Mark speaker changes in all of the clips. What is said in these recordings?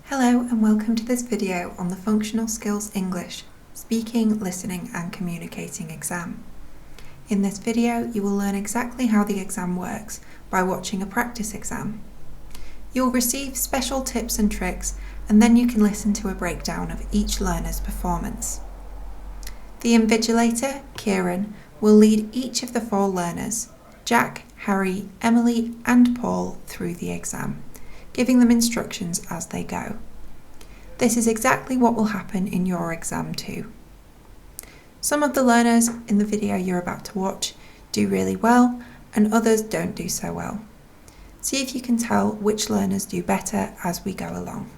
Speaker 1: Hello and welcome to this video on the Functional Skills English Speaking, Listening and Communicating exam. In this video you will learn exactly how the exam works by watching a practice exam. You'll receive special tips and tricks and then you can listen to a breakdown of each learner's performance. The invigilator, Kieran, will lead each of the 4 learners, Jack, Harry, Emily and Paul, through the exam, giving them instructions as they go. This is exactly what will happen in your exam too. Some of the learners in the video you're about to watch do really well and others don't do so well. See if you can tell which learners do better as we go along.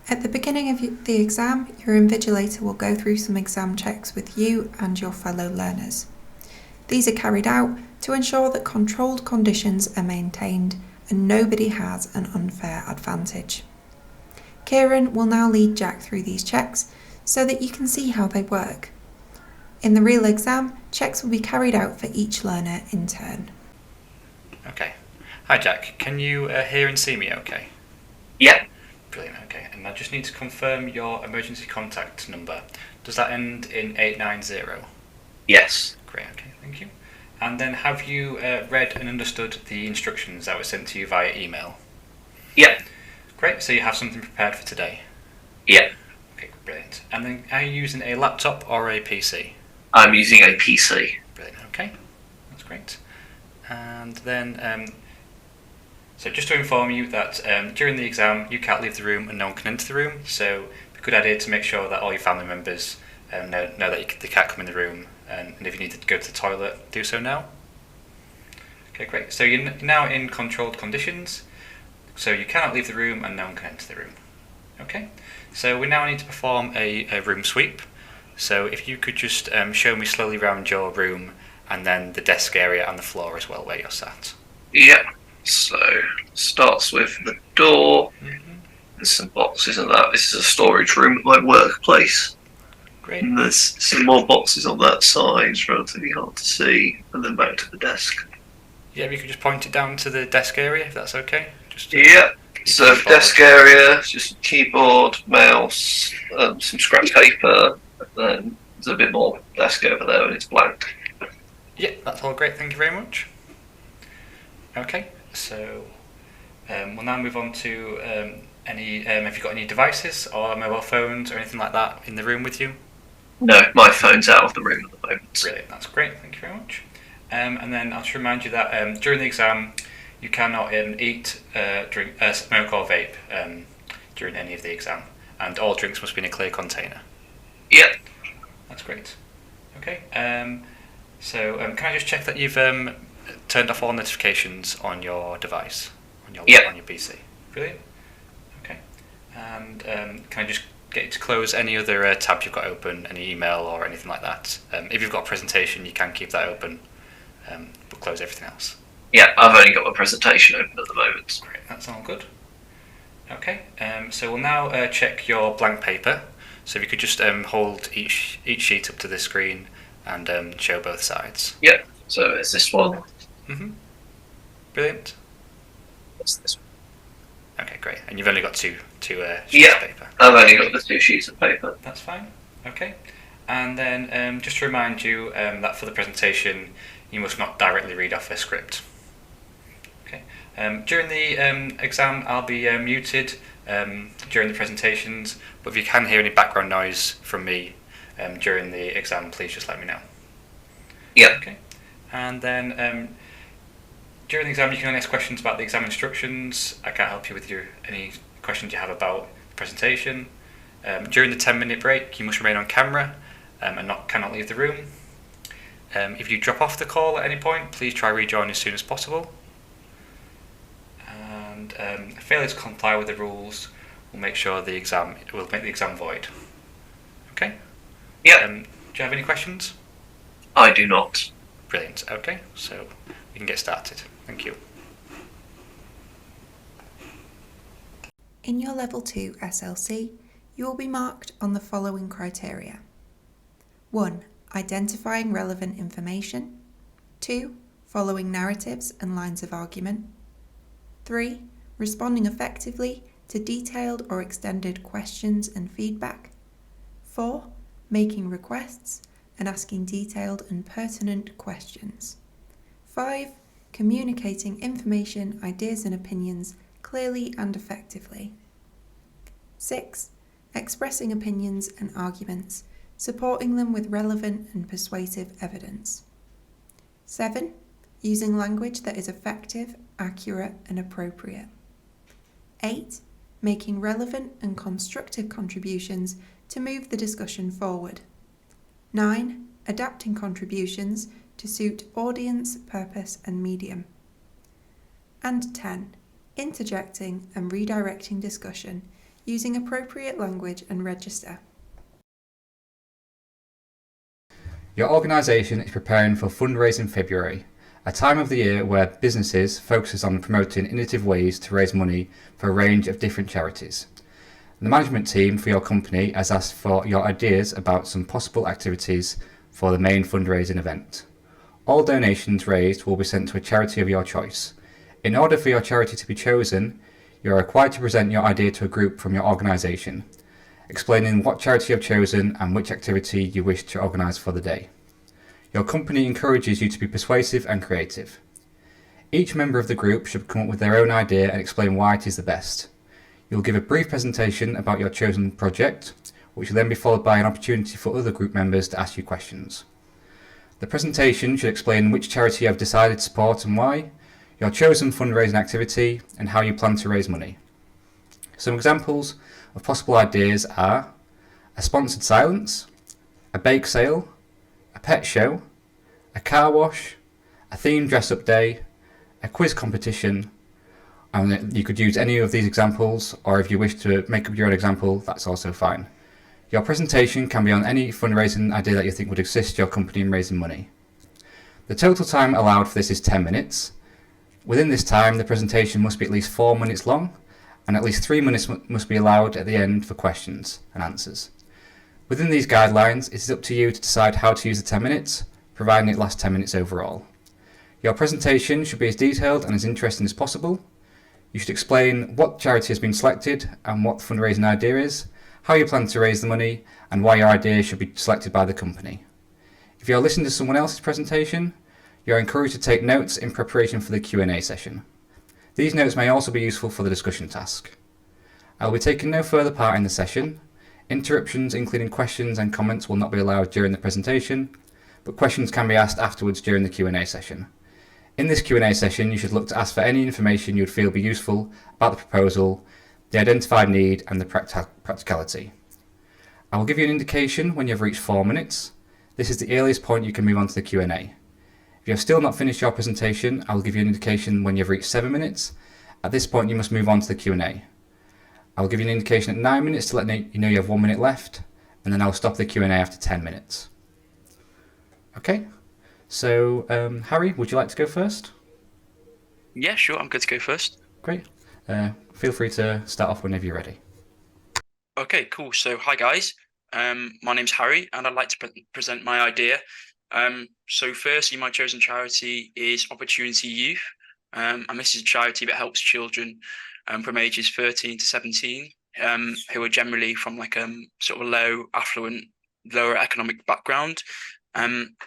Speaker 1: At the beginning of the exam, your invigilator will go through some exam checks with you and your fellow learners. These are carried out to ensure that controlled conditions are maintained and nobody has an unfair advantage. Kieran will now lead Jack through these checks so that you can see how they work. In the real exam, checks will be carried out for each learner in turn.
Speaker 2: Okay. Hi Jack, can you hear and see me okay?
Speaker 3: Yeah.
Speaker 2: Brilliant, okay. And I just need to confirm your emergency contact number. Does that end in 890?
Speaker 3: Yes.
Speaker 2: Great, okay, thank you. And then have you read and understood the instructions that were sent to you via email?
Speaker 3: Yeah.
Speaker 2: Great, so you have something prepared for today?
Speaker 3: Yeah.
Speaker 2: Okay, brilliant. And then are you using a laptop or a PC?
Speaker 3: I'm using a PC.
Speaker 2: Brilliant, okay. That's great. And then, so just to inform you that during the exam you can't leave the room and no one can enter the room, so it's a good idea to make sure that all your family members know that they can't come in the room, and if you need to go to the toilet, do so now. Okay, great. So you're now in controlled conditions, so you cannot leave the room and no one can enter the room. Okay, so we now need to perform a room sweep. So if you could just show me slowly around your room and then the desk area and the floor as well where you're sat.
Speaker 3: Yeah. So, starts with the door. There's some boxes and that. This is a storage room at my workplace.
Speaker 2: Great.
Speaker 3: And there's some more boxes on that side. It's relatively hard to see. And then back to the desk.
Speaker 2: Yeah, if you could just point it down to the desk area if that's okay.
Speaker 3: Yeah. So desk area, just keyboard, mouse, some scratch paper, and then there's a bit more desk over there and it's blank.
Speaker 2: Yeah, that's all great, thank you very much. Okay, so we'll now move on to have you got any devices or mobile phones or anything like that in the room with you?
Speaker 3: No, my phone's out of the room at the moment.
Speaker 2: Brilliant, that's great, thank you very much. And then I'll just remind you that during the exam you cannot eat, drink, smoke or vape during any of the exam, and all drinks must be in a clear container.
Speaker 3: Yep.
Speaker 2: That's great. Okay, so can I just check that you've turned off all notifications on your device, on your PC? Brilliant. Okay, and can I just get you to close any other tab you've got open, any email or anything like that? If you've got a presentation, you can keep that open, but close everything else.
Speaker 3: Yeah, I've only got my presentation open at the moment.
Speaker 2: Great, that's all good. Okay, so we'll now check your blank paper. So if you could just hold each sheet up to the screen and show both sides.
Speaker 3: Yeah, so it's this one.
Speaker 2: Brilliant.
Speaker 3: It's this one.
Speaker 2: Okay, great. And you've only got two sheets of paper.
Speaker 3: I've only got the 2 sheets of paper.
Speaker 2: That's fine. Okay. And then just to remind you that for the presentation, you must not directly read off a script. Okay. During the exam, I'll be muted during the presentations, but if you can hear any background noise from me during the exam, please just let me know.
Speaker 3: Yeah.
Speaker 2: Okay. And then during the exam, you can only ask questions about the exam instructions. I can't help you with any questions you have about the presentation. During the 10-minute break, you must remain on camera and cannot leave the room. If you drop off the call at any point, please try rejoin as soon as possible. And failure to comply with the rules will make the exam void. Okay?
Speaker 3: Yeah.
Speaker 2: Do you have any questions?
Speaker 3: I do not.
Speaker 2: Brilliant. Okay, so we can get started. Thank you.
Speaker 1: In your Level 2 SLC, you will be marked on the following criteria. 1. Identifying relevant information. 2. Following narratives and lines of argument. 3. Responding effectively to detailed or extended questions and feedback. 4. Making requests and asking detailed and pertinent questions. 5. Communicating information, ideas and opinions clearly and effectively. 6. Expressing opinions and arguments, supporting them with relevant and persuasive evidence. 7. Using language that is effective, accurate and appropriate. 8. Making relevant and constructive contributions to move the discussion forward. 9. Adapting contributions to suit audience, purpose and medium. And 10. Interjecting and redirecting discussion using appropriate language and register.
Speaker 4: Your organisation is preparing for Fundraising February, a time of the year where businesses focus on promoting innovative ways to raise money for a range of different charities. The management team for your company has asked for your ideas about some possible activities for the main fundraising event. All donations raised will be sent to a charity of your choice. In order for your charity to be chosen, you are required to present your idea to a group from your organisation, explaining what charity you have chosen and which activity you wish to organise for the day. Your company encourages you to be persuasive and creative. Each member of the group should come up with their own idea and explain why it is the best. You'll give a brief presentation about your chosen project, which will then be followed by an opportunity for other group members to ask you questions. The presentation should explain which charity you have decided to support and why, your chosen fundraising activity, and how you plan to raise money. Some examples of possible ideas are a sponsored silence, a bake sale, a pet show, a car wash, a themed dress-up day, a quiz competition, and you could use any of these examples, or if you wish to make up your own example, that's also fine. Your presentation can be on any fundraising idea that you think would assist your company in raising money. The total time allowed for this is 10 minutes. Within this time, the presentation must be at least 4 minutes long, and at least 3 minutes must be allowed at the end for questions and answers. Within these guidelines, it is up to you to decide how to use the 10 minutes, providing it lasts 10 minutes overall. Your presentation should be as detailed and as interesting as possible. You should explain what charity has been selected and what the fundraising idea is, how you plan to raise the money, and why your idea should be selected by the company. If you are listening to someone else's presentation, you are encouraged to take notes in preparation for the Q&A session. These notes may also be useful for the discussion task. I will be taking no further part in the session. Interruptions, including questions and comments, will not be allowed during the presentation, but questions can be asked afterwards during the Q&A session. In this Q&A session, you should look to ask for any information you would feel be useful about the proposal, the identified need, and the practicality. I will give you an indication when you have reached 4 minutes. This is the earliest point you can move on to the Q&A. If you have still not finished your presentation, I will give you an indication when you have reached 7 minutes. At this point, you must move on to the Q&A. I will give you an indication at 9 minutes to let you know you have 1 minute left, and then I will stop the Q&A after 10 minutes. Okay, so Harry, would you like to go first?
Speaker 5: Yeah, sure, I'm good to go first.
Speaker 4: Great. Feel free to start off whenever you're ready.
Speaker 5: Okay, cool. So, hi guys. My name's Harry, and I'd like to present my idea. So, firstly, my chosen charity is Opportunity Youth, and this is a charity that helps children from ages 13 to 17, who are generally from like sort of a low, affluent, lower economic background.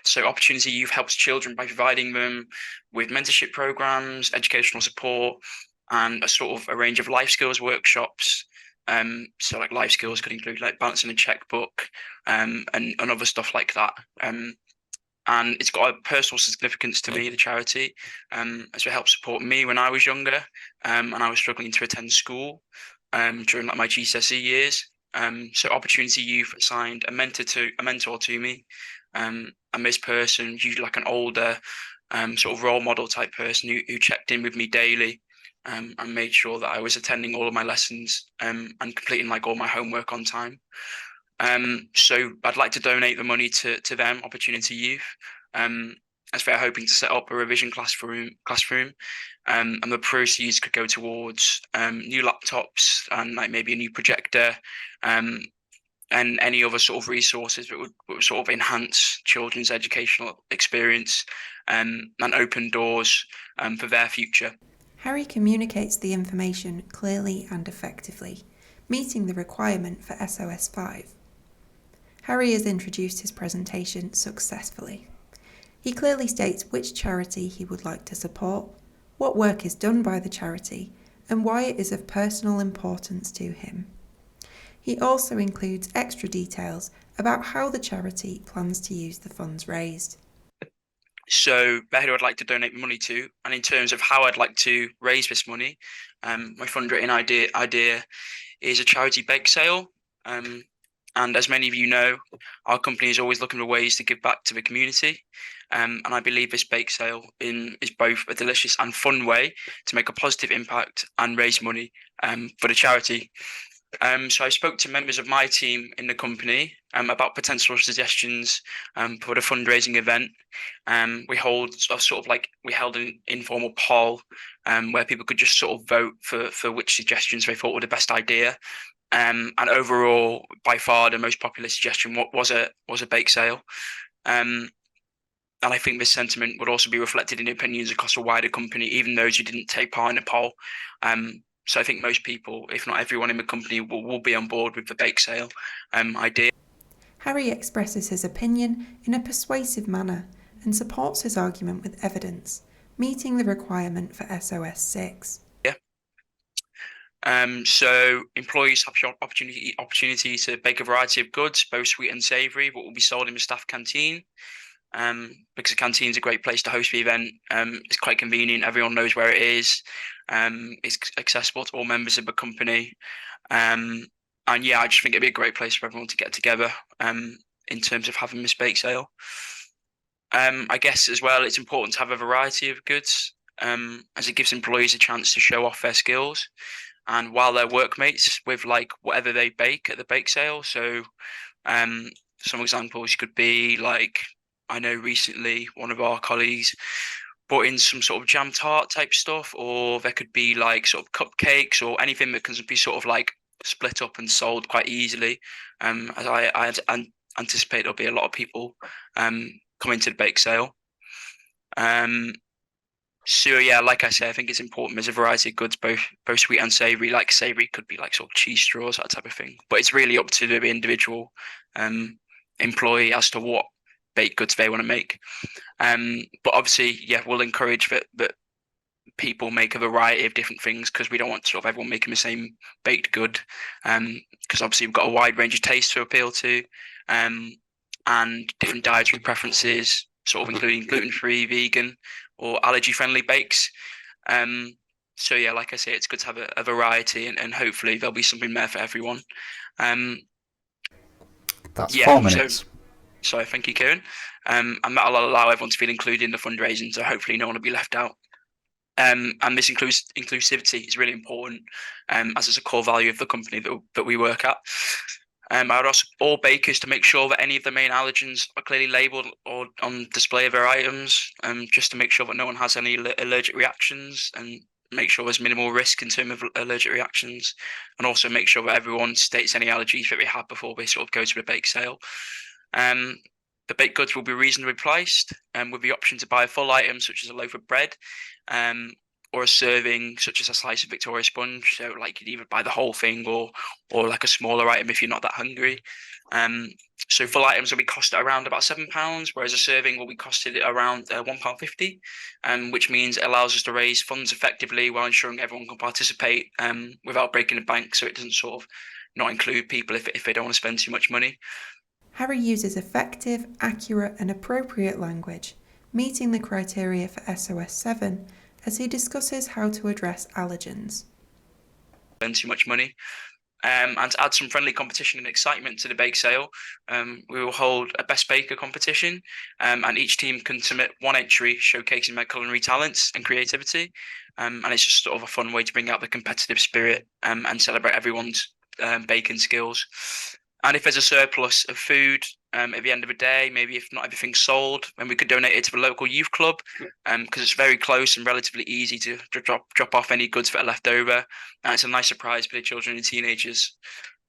Speaker 5: So Opportunity Youth helps children by providing them with mentorship programs, educational support, and a range of life skills workshops. So like life skills could include like balancing a checkbook, and other stuff like that. And it's got a personal significance to me, the charity, as it helped support me when I was younger, and I was struggling to attend school during like my GCSE years. So Opportunity Youth assigned a mentor to me. And this person, usually like an older sort of role model type person who checked in with me daily, and made sure that I was attending all of my lessons and completing like all my homework on time. So I'd like to donate the money to them, Opportunity Youth, as they're hoping to set up a revision classroom, and the proceeds could go towards new laptops and like maybe a new projector, and any other sort of resources that would sort of enhance children's educational experience, and open doors for their future.
Speaker 1: Harry communicates the information clearly and effectively, meeting the requirement for SOS 5. Harry has introduced his presentation successfully. He clearly states which charity he would like to support, what work is done by the charity, and why it is of personal importance to him. He also includes extra details about how the charity plans to use the funds raised.
Speaker 5: So who I'd like to donate money to, and in terms of how I'd like to raise this money, my fundraising idea is a charity bake sale. And as many of you know, our company is always looking for ways to give back to the community. And I believe this bake sale is both a delicious and fun way to make a positive impact and raise money for the charity. So I spoke to members of my team in the company about potential suggestions for the fundraising event. We held an informal poll where people could just sort of vote for which suggestions they thought were the best idea. And overall, by far, the most popular suggestion was a bake sale. And I think this sentiment would also be reflected in the opinions across a wider company, even those who didn't take part in the poll. So I think most people, if not everyone in the company, will be on board with the bake sale idea.
Speaker 1: Harry expresses his opinion in a persuasive manner and supports his argument with evidence, meeting the requirement for SOS 6.
Speaker 5: So employees have the opportunity to bake a variety of goods, both sweet and savoury, what will be sold in the staff canteen. Because the canteen is a great place to host the event. It's quite convenient. Everyone knows where it is. It's accessible to all members of the company. And yeah, I just think it'd be a great place for everyone to get together in terms of having this bake sale. I guess as well, it's important to have a variety of goods as it gives employees a chance to show off their skills and while they're workmates with like whatever they bake at the bake sale. So some examples could be like, I know recently one of our colleagues brought in some sort of jam tart type stuff, or there could be like sort of cupcakes or anything that can be sort of like split up and sold quite easily. As I anticipate there'll be a lot of people coming to the bake sale. So yeah, like I say, I think it's important. There's a variety of goods, both sweet and savoury. Like savoury could be like sort of cheese straws, that type of thing. But it's really up to the individual employee as to what baked goods they want to make. But obviously, yeah, we'll encourage that people make a variety of different things because we don't want sort of everyone making the same baked good. Because obviously we've got a wide range of tastes to appeal to, and different dietary preferences, sort of including gluten-free, vegan, or allergy-friendly bakes. So yeah, like I say, it's good to have a variety, and hopefully there'll be something there for everyone.
Speaker 4: That's 4 minutes.
Speaker 5: So thank you, Kieran. And that'll allow everyone to feel included in the fundraising, so hopefully no one will be left out. And this inclusivity is really important, as it's a core value of the company that we work at. I would ask all bakers to make sure that any of the main allergens are clearly labelled or on display of their items, just to make sure that no one has any allergic reactions and make sure there's minimal risk in terms of allergic reactions, and also make sure that everyone states any allergies that they have before they sort of go to the bake sale. The baked goods will be reasonably priced, with the option to buy a full item such as a loaf of bread, or a serving such as a slice of Victoria sponge. So like you'd either buy the whole thing or like a smaller item if you're not that hungry. So full items will be costed around about £7, whereas a serving will be costed around £1.50, which means it allows us to raise funds effectively while ensuring everyone can participate without breaking the bank. So it doesn't sort of not include people if they don't want to spend too much money.
Speaker 1: Harry uses effective, accurate and appropriate language, meeting the criteria for SOS 7 as he discusses how to address allergens.
Speaker 5: Spend too much money. And to add some friendly competition and excitement to the bake sale, we will hold a Best Baker competition, and each team can submit one entry showcasing their culinary talents and creativity. And it's just sort of a fun way to bring out the competitive spirit and celebrate everyone's baking skills. And if there's a surplus of food at the end of the day, maybe if not everything's sold, then we could donate it to the local youth club, because it's very close and relatively easy to drop off any goods that are left over. And it's a nice surprise for the children and teenagers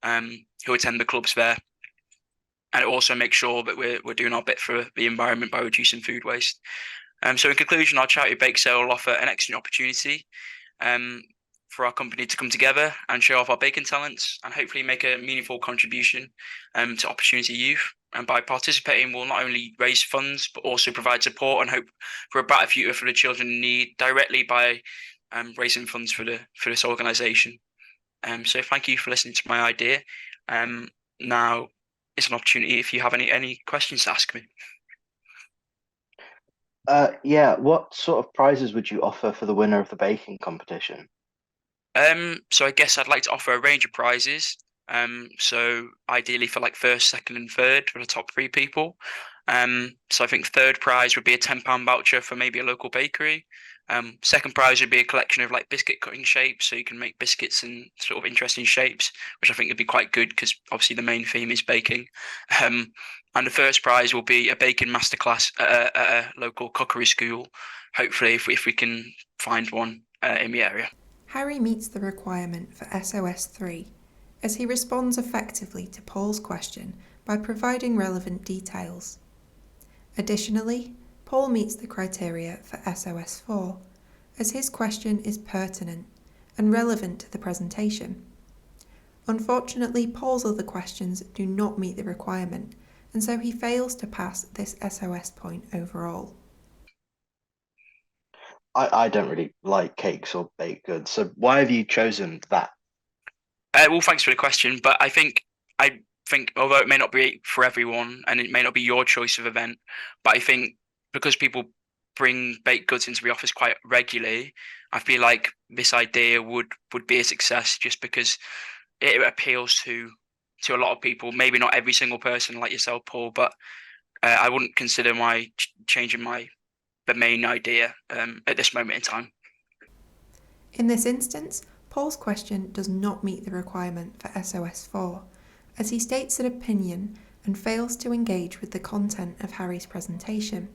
Speaker 5: who attend the clubs there. And it also makes sure that we're doing our bit for the environment by reducing food waste. So in conclusion, our charity bake sale will offer an excellent opportunity for our company to come together and show off our baking talents and hopefully make a meaningful contribution to Opportunity Youth. And by participating, we'll not only raise funds, but also provide support and hope for a brighter future for the children in need directly by raising funds for this organisation. So thank you for listening to my idea. Now it's an opportunity if you have any questions to ask me.
Speaker 6: Yeah, what sort of prizes would you offer for the winner of the baking competition?
Speaker 5: So I guess I'd like to offer a range of prizes. So ideally for like first, second, and third for the top 3 people. So I think third prize would be a £10 voucher for maybe a local bakery. Second prize would be a collection of like biscuit cutting shapes, so you can make biscuits in sort of interesting shapes, which I think would be quite good because obviously the main theme is baking. And the first prize will be a baking masterclass at a local cookery school. Hopefully, if we can find one in the area.
Speaker 1: Harry meets the requirement for SOS 3 as he responds effectively to Paul's question by providing relevant details. Additionally, Paul meets the criteria for SOS 4 as his question is pertinent and relevant to the presentation. Unfortunately, Paul's other questions do not meet the requirement, and so he fails to pass this SOS point overall.
Speaker 6: I don't really like cakes or baked goods, so why have you chosen that?
Speaker 5: Well, thanks for the question, but I think although it may not be for everyone and it may not be your choice of event, but I think because people bring baked goods into the office quite regularly, I feel like this idea would be a success just because it appeals to a lot of people. Maybe not every single person like yourself, Paul, but I wouldn't consider changing the main idea at this moment in time.
Speaker 1: In this instance, Paul's question does not meet the requirement for SOS 4, as he states an opinion and fails to engage with the content of Harry's presentation.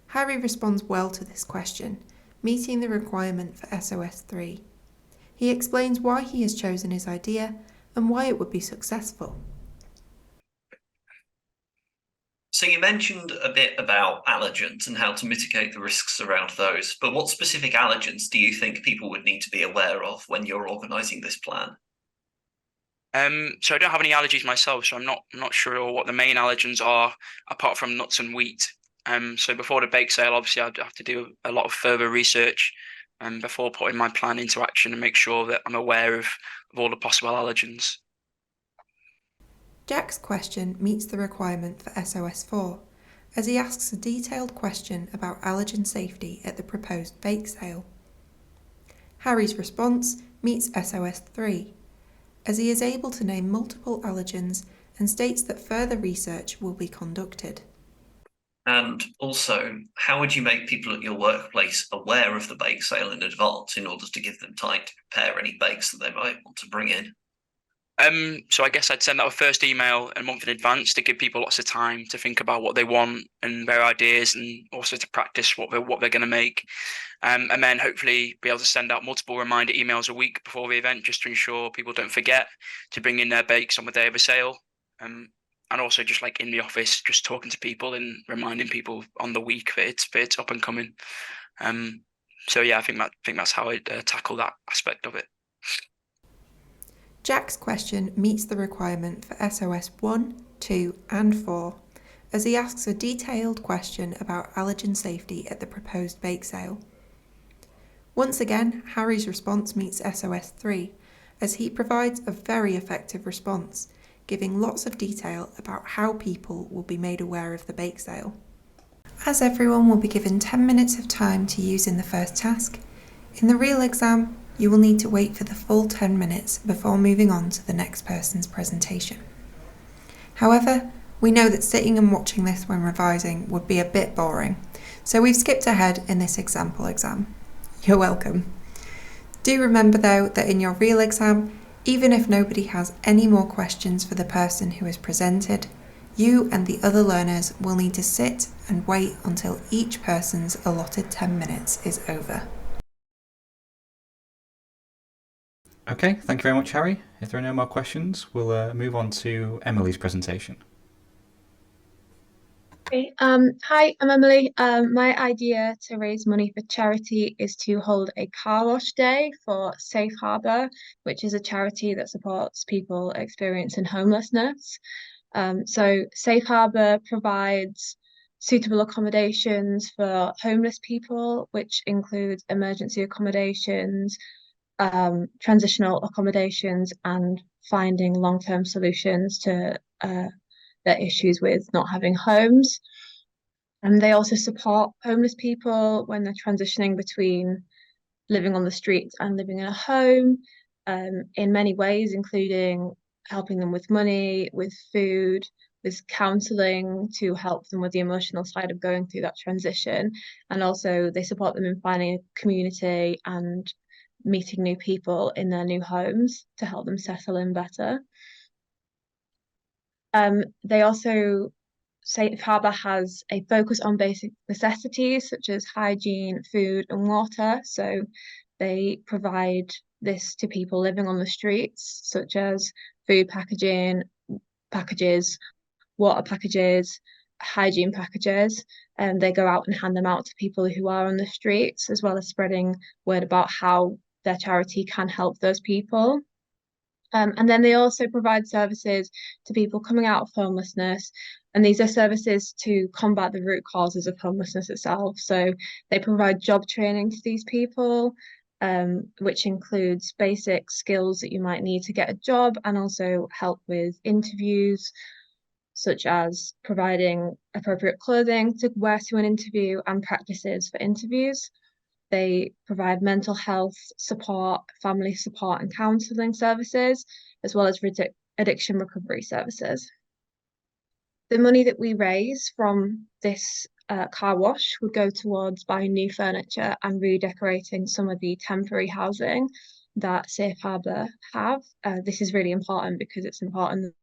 Speaker 1: Harry responds well to this question, meeting the requirement for SOS 3. He explains why he has chosen his idea and why it would be successful.
Speaker 3: So you mentioned a bit about allergens and how to mitigate the risks around those, but what specific allergens do you think people would need to be aware of when you're organising this plan?
Speaker 5: So I don't have any allergies myself, so I'm not sure what the main allergens are apart from nuts and wheat. So before the bake sale, obviously I'd have to do a lot of further research before putting my plan into action and make sure that I'm aware of all the possible allergens.
Speaker 1: Jack's question meets the requirement for SOS 4, as he asks a detailed question about allergen safety at the proposed bake sale. Harry's response meets SOS 3, as he is able to name multiple allergens and states that further research will be conducted.
Speaker 3: And also, how would you make people at your workplace aware of the bake sale in advance in order to give them time to prepare any bakes that they might want to bring in?
Speaker 5: So I guess I'd send out a first email a month in advance to give people lots of time to think about what they want and their ideas, and also to practice what they're going to make. And then hopefully be able to send out multiple reminder emails a week before the event, just to ensure people don't forget to bring in their bakes on the day of the sale. And also just like in the office, just talking to people and reminding people on the week that it's up and coming. So yeah, I think that's how I'd tackle that aspect of it.
Speaker 1: Jack's question meets the requirement for SOS 1, 2 and 4, as he asks a detailed question about allergen safety at the proposed bake sale. Once again, Harry's response meets SOS 3, as he provides a very effective response, giving lots of detail about how people will be made aware of the bake sale. As everyone will be given 10 minutes of time to use in the first task, in the real exam, you will need to wait for the full 10 minutes before moving on to the next person's presentation. However, we know that sitting and watching this when revising would be a bit boring, so we've skipped ahead in this example exam. You're welcome. Do remember though that in your real exam, even if nobody has any more questions for the person who has presented, you and the other learners will need to sit and wait until each person's allotted 10 minutes is over.
Speaker 4: Okay, thank you very much, Harry. If there are no more questions, we'll move on to Emily's presentation.
Speaker 7: Hey, hi, I'm Emily. My idea to raise money for charity is to hold a car wash day for Safe Harbour, which is a charity that supports people experiencing homelessness. So Safe Harbour provides suitable accommodations for homeless people, which includes emergency accommodations, transitional accommodations, and finding long-term solutions to their issues with not having homes. And they also support homeless people when they're transitioning between living on the streets and living in a home, in many ways, including helping them with money, with food, with counselling to help them with the emotional side of going through that transition. And also they support them in finding a community and meeting new people in their new homes to help them settle in better. They also, Safe Harbour has a focus on basic necessities such as hygiene, food, and water. So they provide this to people living on the streets, such as food packaging, packages, water packages, hygiene packages. And they go out and hand them out to people who are on the streets, as well as spreading word about how their charity can help those people. And then they also provide services to people coming out of homelessness. And these are services to combat the root causes of homelessness itself. So they provide job training to these people, which includes basic skills that you might need to get a job, and also help with interviews, such as providing appropriate clothing to wear to an interview and practices for interviews. They provide mental health support, family support, and counselling services, as well as addiction recovery services. The money that we raise from this car wash would go towards buying new furniture and redecorating some of the temporary housing that Safe Harbour have. This is really important because it's important that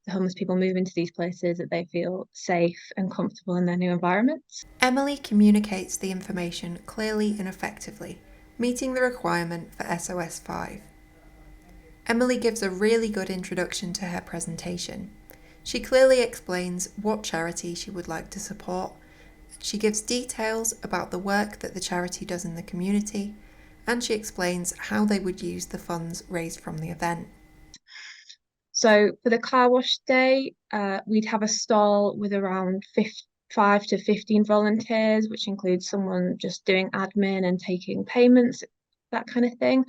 Speaker 7: the homeless people move into these places that they feel safe and comfortable in their new environments.
Speaker 1: Emily communicates the information clearly and effectively, meeting the requirement for SOS 5. Emily gives a really good introduction to her presentation. She clearly explains what charity she would like to support. She gives details about the work that the charity does in the community, and she explains how they would use the funds raised from the event.
Speaker 7: So for the car wash day, we'd have a stall with around 5 to 15 volunteers, which includes someone just doing admin and taking payments, that kind of thing.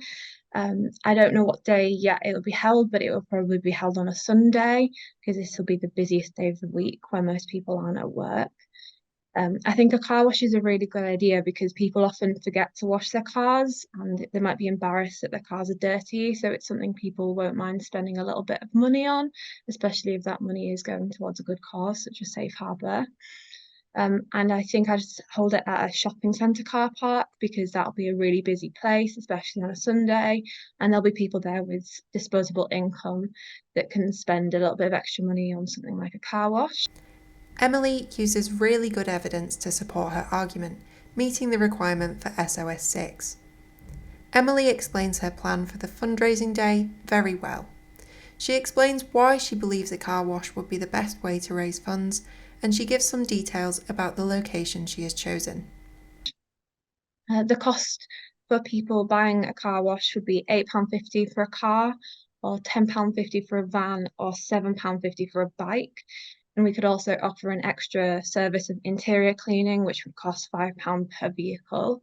Speaker 7: I don't know what day yet it will be held, but it will probably be held on a Sunday because this will be the busiest day of the week where most people aren't at work. I think a car wash is a really good idea because people often forget to wash their cars and they might be embarrassed that their cars are dirty. So it's something people won't mind spending a little bit of money on, especially if that money is going towards a good cause, such as Safe Harbour. And I think I just hold it at a shopping centre car park because that'll be a really busy place, especially on a Sunday. And there'll be people there with disposable income that can spend a little bit of extra money on something like a car wash.
Speaker 1: Emily uses really good evidence to support her argument, meeting the requirement for SOS 6. Emily explains her plan for the fundraising day very well. She explains why she believes a car wash would be the best way to raise funds, and she gives some details about the location she has chosen.
Speaker 7: The cost for people buying a car wash would be £8.50 for a car, or £10.50 for a van, or £7.50 for a bike. And we could also offer an extra service of interior cleaning, which would cost £5 per vehicle.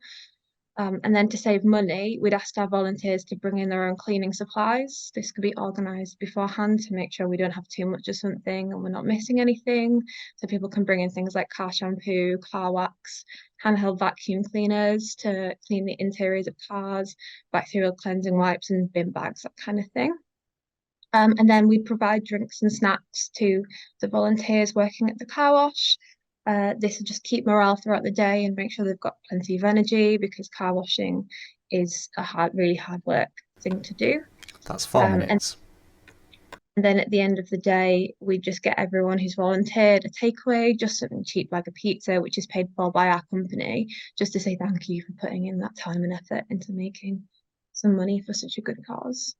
Speaker 7: And then to save money, we'd ask our volunteers to bring in their own cleaning supplies. This could be organised beforehand to make sure we don't have too much of something and we're not missing anything. So people can bring in things like car shampoo, car wax, handheld vacuum cleaners to clean the interiors of cars, bacterial cleansing wipes and bin bags, that kind of thing. And then we provide drinks and snacks to the volunteers working at the car wash. This will just keep morale throughout the day and make sure they've got plenty of energy because car washing is a really hard work thing to do.
Speaker 4: That's 4 minutes.
Speaker 7: And then at the end of the day, we just get everyone who's volunteered a takeaway, just something cheap like a pizza, which is paid for by our company, just to say thank you for putting in that time and effort into making some money for such a good cause.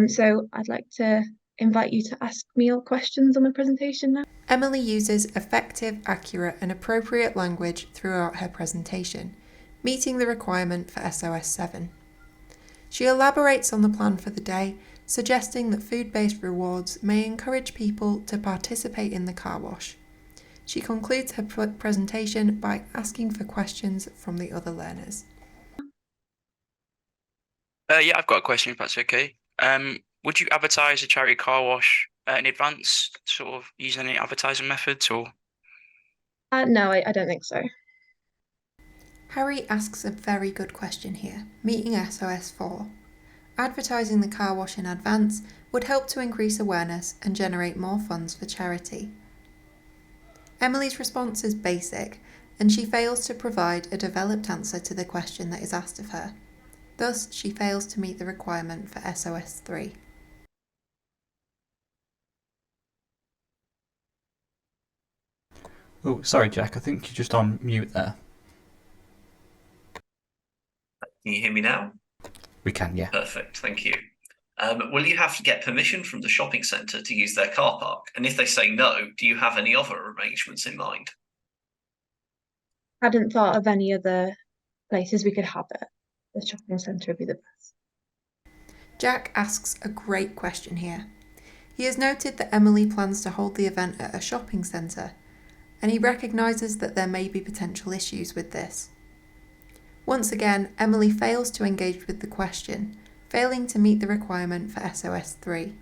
Speaker 7: So I'd like to invite you to ask me all questions on my presentation now.
Speaker 1: Emily uses effective, accurate and appropriate language throughout her presentation, meeting the requirement for SOS 7. She elaborates on the plan for the day, suggesting that food-based rewards may encourage people to participate in the car wash. She concludes her presentation by asking for questions from the other learners.
Speaker 5: Yeah, I've got a question if that's okay. Would you advertise a charity car wash in advance, sort of use any advertising methods or?
Speaker 7: No, I don't think so.
Speaker 1: Harry asks a very good question here, meeting SOS 4. Advertising the car wash in advance would help to increase awareness and generate more funds for charity. Emily's response is basic, and she fails to provide a developed answer to the question that is asked of her. Thus, she fails to meet the requirement for SOS 3.
Speaker 4: Oh, sorry, Jack. I think you're just on mute there.
Speaker 3: Can you hear me now?
Speaker 4: We can, yeah.
Speaker 3: Perfect, thank you. Will you have to get permission from the shopping centre to use their car park? And if they say no, do you have any other arrangements in mind?
Speaker 7: I hadn't thought of any other places we could have it. The shopping centre would be the best.
Speaker 1: Jack asks a great question here. He has noted that Emily plans to hold the event at a shopping centre, and he recognises that there may be potential issues with this. Once again, Emily fails to engage with the question, failing to meet the requirement for SOS 3.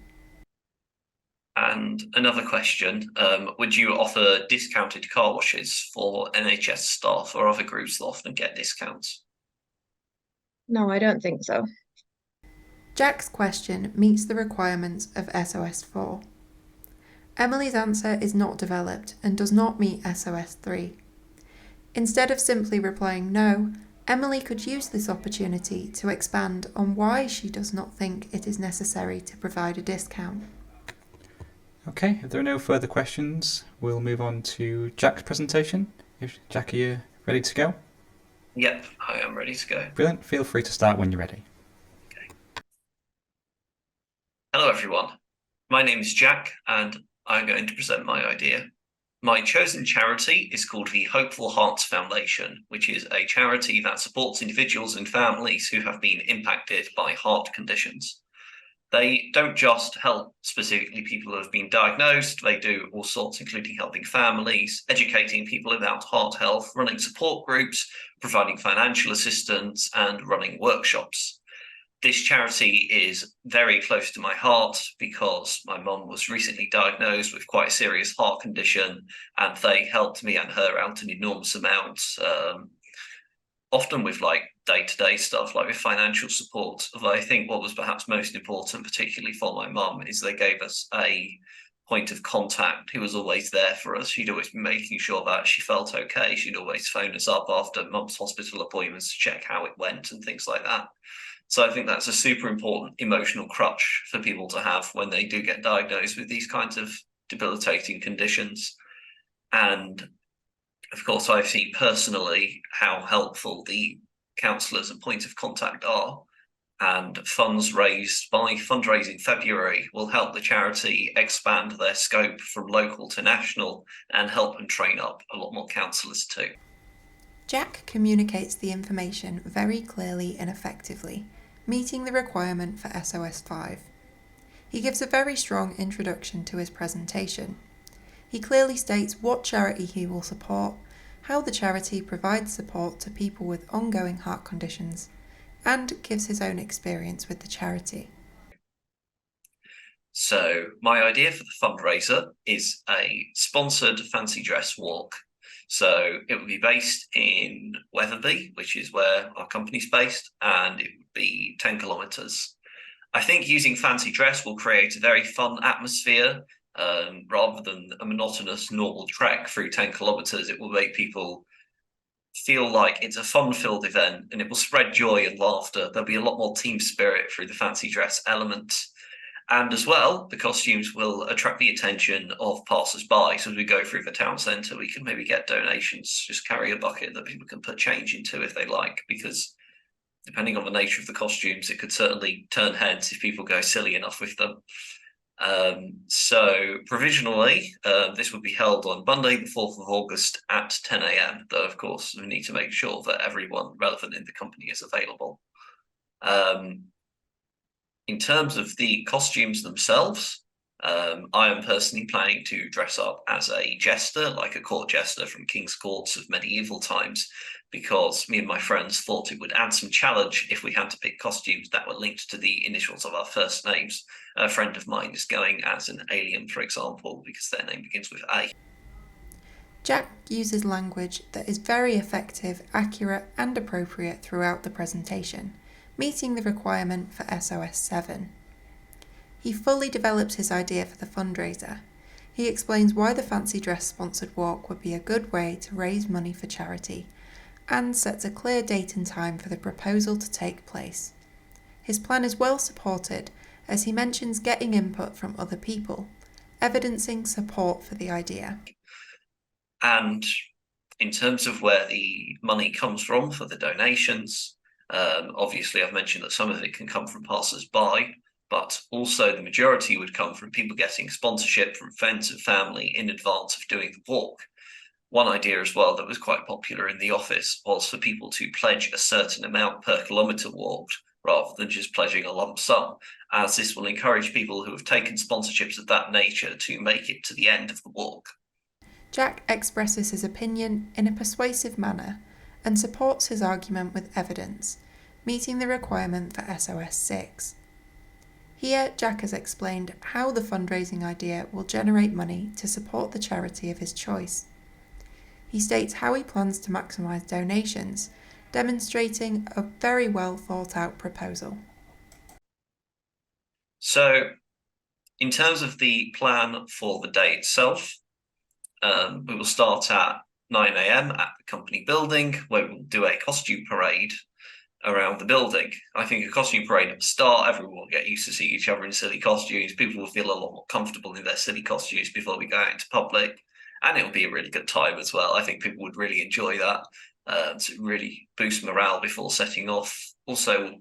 Speaker 3: And another question, would you offer discounted car washes for NHS staff or other groups that often get discounts?
Speaker 7: No, I don't think so.
Speaker 1: Jack's question meets the requirements of SOS 4. Emily's answer is not developed and does not meet SOS 3. Instead of simply replying no, Emily could use this opportunity to expand on why she does not think it is necessary to provide a discount.
Speaker 4: Okay, if there are no further questions, we'll move on to Jack's presentation. Jack, are you ready to go?
Speaker 3: Yep, I am ready to go.
Speaker 4: Brilliant. Feel free to start when you're ready.
Speaker 3: Okay. Hello, everyone. My name is Jack, and I'm going to present my idea. My chosen charity is called the Hopeful Hearts Foundation, which is a charity that supports individuals and families who have been impacted by heart conditions. They don't just help specifically people who have been diagnosed, they do all sorts, including helping families, educating people about heart health, running support groups, providing financial assistance, and running workshops. This charity is very close to my heart because my mum was recently diagnosed with quite a serious heart condition, and they helped me and her out an enormous amount, often with like day-to-day stuff, like with financial support. Although I think what was perhaps most important, particularly for my mum, is they gave us a point of contact who was always there for us. She'd always be making sure that she felt okay. She'd always phone us up after mum's hospital appointments to check how it went and things like that. So I think that's a super important emotional crutch for people to have when they do get diagnosed with these kinds of debilitating conditions. And of course, I've seen personally how helpful the counsellors and point of contact are. And funds raised by Fundraising February will help the charity expand their scope from local to national and help and train up a lot more counsellors too.
Speaker 1: Jack communicates the information very clearly and effectively, meeting the requirement for SOS 5. He gives a very strong introduction to his presentation. He clearly states what charity he will support, how the charity provides support to people with ongoing heart conditions, and gives his own experience with the charity.
Speaker 3: So my idea for the fundraiser is a sponsored fancy dress walk. So it would be based in Wetherby, which is where our company's based, and it would be 10 kilometres. I think using fancy dress will create a very fun atmosphere. Rather than a monotonous normal trek through 10 kilometres, it will make people feel like it's a fun-filled event, and it will spread joy and laughter. There'll be a lot more team spirit through the fancy dress element. And as well, the costumes will attract the attention of passers-by. So as we go through the town centre, we can maybe get donations, just carry a bucket that people can put change into if they like, because depending on the nature of the costumes, it could certainly turn heads if people go silly enough with them. So provisionally, this would be held on Monday, the 4th of August at 10 a.m. Though, of course, we need to make sure that everyone relevant in the company is available. In terms of the costumes themselves, I am personally planning to dress up as a jester, like a court jester from King's Courts of medieval times, because me and my friends thought it would add some challenge if we had to pick costumes that were linked to the initials of our first names. A friend of mine is going as an alien, for example, because their name begins with A.
Speaker 1: Jack uses language that is very effective, accurate and appropriate throughout the presentation, meeting the requirement for SOS 7. He fully develops his idea for the fundraiser. He explains why the fancy dress sponsored walk would be a good way to raise money for charity, and sets a clear date and time for the proposal to take place. His plan is well supported, as he mentions getting input from other people, evidencing support for the idea.
Speaker 3: And in terms of where the money comes from for the donations, obviously I've mentioned that some of it can come from passers-by, but also the majority would come from people getting sponsorship from friends and family in advance of doing the walk. One idea as well that was quite popular in the office was for people to pledge a certain amount per kilometre walked, rather than just pledging a lump sum, as this will encourage people who have taken sponsorships of that nature to make it to the end of the walk.
Speaker 1: Jack expresses his opinion in a persuasive manner and supports his argument with evidence, meeting the requirement for SOS 6. Here, Jack has explained how the fundraising idea will generate money to support the charity of his choice. He states how he plans to maximise donations, demonstrating a very well thought out proposal.
Speaker 3: So, in terms of the plan for the day itself, we will start at 9 a.m. at the company building, where we'll do a costume parade around the building. I think a costume parade at the start, everyone will get used to seeing each other in silly costumes. People will feel a lot more comfortable in their silly costumes before we go out into public, and it'll be a really good time as well. I think people would really enjoy that, to really boost morale before setting off. Also,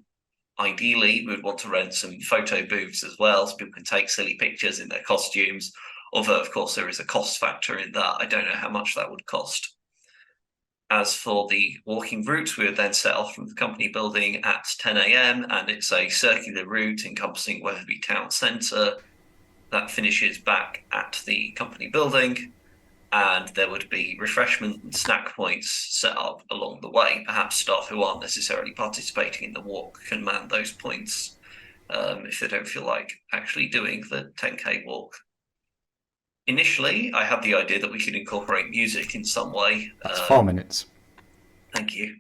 Speaker 3: ideally, we would want to rent some photo booths as well, so people can take silly pictures in their costumes. Although, of course, there is a cost factor in that. I don't know how much that would cost. As for the walking route, we would then set off from the company building at 10 a.m. and it's a circular route encompassing Weatherby Town Centre that finishes back at the company building, and there would be refreshment and snack points set up along the way. Perhaps staff who aren't necessarily participating in the walk can man those points if they don't feel like actually doing the 10k walk. Initially, I had the idea that we could incorporate music in some way.
Speaker 4: That's 4 minutes.
Speaker 3: Thank you.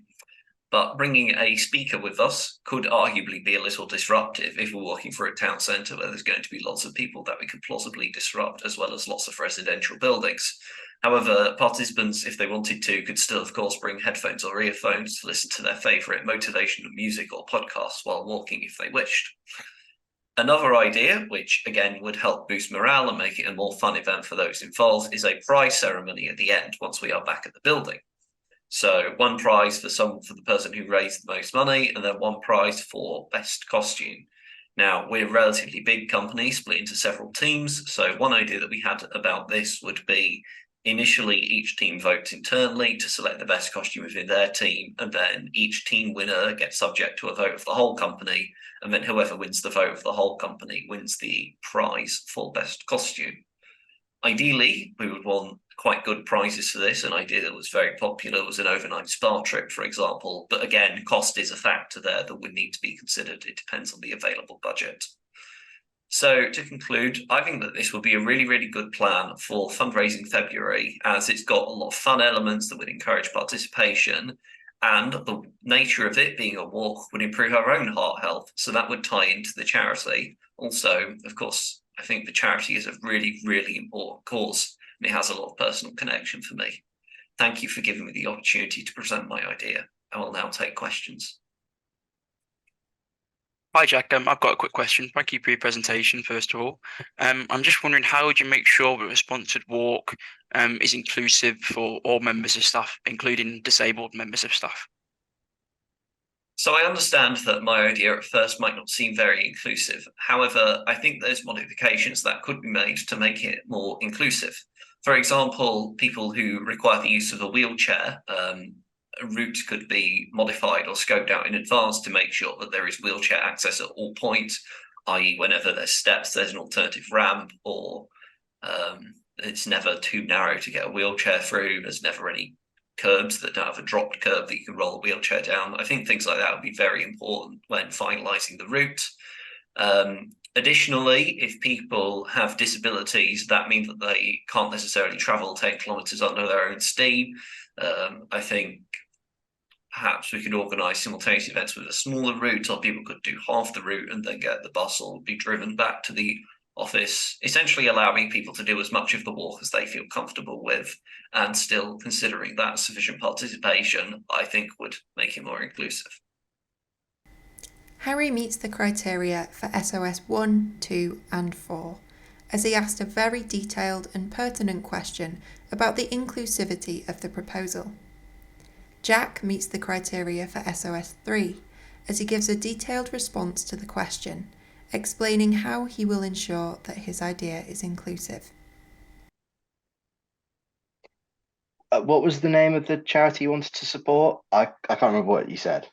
Speaker 3: But bringing a speaker with us could arguably be a little disruptive if we're walking through a town centre where there's going to be lots of people that we could plausibly disrupt, as well as lots of residential buildings. However, participants, if they wanted to, could still, of course, bring headphones or earphones to listen to their favourite motivational music or podcasts while walking if they wished. Another idea, which again would help boost morale and make it a more fun event for those involved, is a prize ceremony at the end once we are back at the building. So one prize for the person who raised the most money, and then one prize for best costume. Now, we're a relatively big company split into several teams. So one idea that we had about this would be initially each team votes internally to select the best costume within their team, and then each team winner gets subject to a vote of the whole company, and then whoever wins the vote of the whole company wins the prize for best costume. Ideally, we would want quite good prizes for this. An idea that was very popular was an overnight spa trip, for example, but again, cost is a factor there that would need to be considered. It depends on the available budget. So to conclude, I think that this will be a really, really good plan for fundraising February, as it's got a lot of fun elements that would encourage participation, and the nature of it being a walk would improve our own heart health. So that would tie into the charity. Also, of course, I think the charity is a really, really important cause, and it has a lot of personal connection for me. Thank you for giving me the opportunity to present my idea. I will now take questions.
Speaker 5: Hi, Jack. I've got a quick question. Thank you for your presentation, first of all. I'm just wondering, how would you make sure that a sponsored walk is inclusive for all members of staff, including disabled members of staff?
Speaker 3: So I understand that my idea at first might not seem very inclusive. However, I think there's modifications that could be made to make it more inclusive. For example, people who require the use of a wheelchair, a route could be modified or scoped out in advance to make sure that there is wheelchair access at all points, i.e. whenever there's steps, there's an alternative ramp, or it's never too narrow to get a wheelchair through. There's never any curbs that don't have a dropped curb that you can roll a wheelchair down. I think things like that would be very important when finalising the route. Additionally, if people have disabilities, that means that they can't necessarily travel 10 kilometres under their own steam. I think perhaps we could organise simultaneous events with a smaller route, or people could do half the route and then get the bus or be driven back to the office, essentially allowing people to do as much of the walk as they feel comfortable with, and still considering that sufficient participation, I think would make it more inclusive.
Speaker 1: Harry meets the criteria for SOS 1, 2 and 4, as he asked a very detailed and pertinent question about the inclusivity of the proposal. Jack meets the criteria for SOS 3, as he gives a detailed response to the question, explaining how he will ensure that his idea is inclusive.
Speaker 6: What was the name of the charity you wanted to support? I can't remember what you said.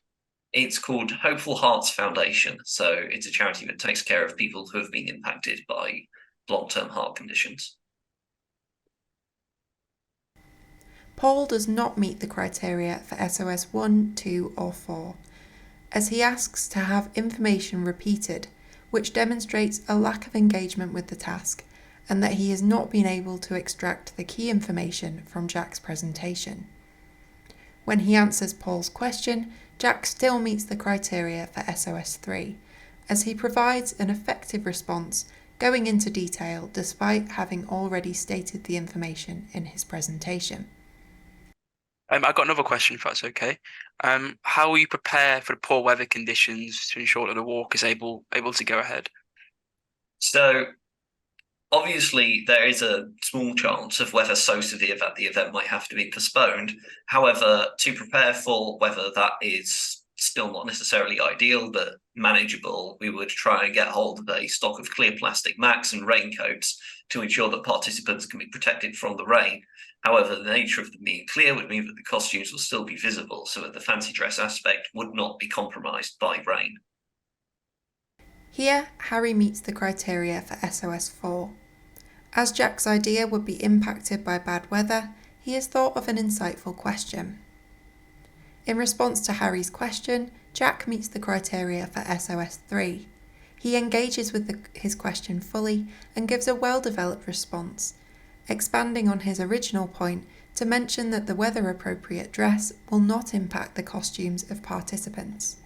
Speaker 3: It's called Hopeful Hearts Foundation. So it's a charity that takes care of people who have been impacted by long-term heart conditions.
Speaker 1: Paul does not meet the criteria for SOS 1, 2 or 4, as he asks to have information repeated, which demonstrates a lack of engagement with the task and that he has not been able to extract the key information from Jack's presentation. When he answers Paul's question, Jack still meets the criteria for SOS 3, as he provides an effective response, going into detail despite having already stated the information in his presentation.
Speaker 5: I've got another question, if that's okay. How will you prepare for the poor weather conditions to ensure that the walk is able to go ahead?
Speaker 3: So obviously there is a small chance of weather so severe that the event might have to be postponed. However, to prepare for weather that is still not necessarily ideal but manageable, we would try and get hold of a stock of clear plastic mats and raincoats to ensure that participants can be protected from the rain. However, the nature of them being clear would mean that the costumes will still be visible, so that the fancy dress aspect would not be compromised by rain.
Speaker 1: Here, Harry meets the criteria for SOS 4. As Jack's idea would be impacted by bad weather, he has thought of an insightful question. In response to Harry's question, Jack meets the criteria for SOS 3. He engages with his question fully and gives a well-developed response, expanding on his original point to mention that the weather-appropriate dress will not impact the costumes of participants.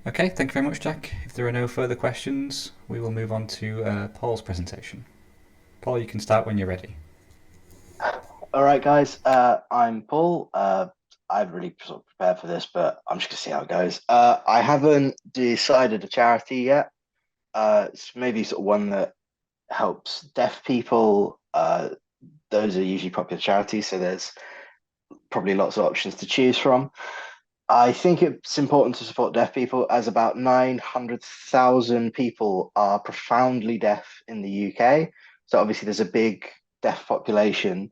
Speaker 4: Okay, thank you very much, Jack. If there are no further questions, we will move on to Paul's presentation. Paul, you can start when you're ready.
Speaker 6: All right, guys. I'm Paul. I've really sort of prepared for this, but I'm just gonna see how it goes. I haven't decided a charity yet. It's maybe sort of one that helps deaf people. Those are usually popular charities, so there's probably lots of options to choose from. I think it's important to support deaf people, as about 900,000 people are profoundly deaf in the UK. So obviously there's a big deaf population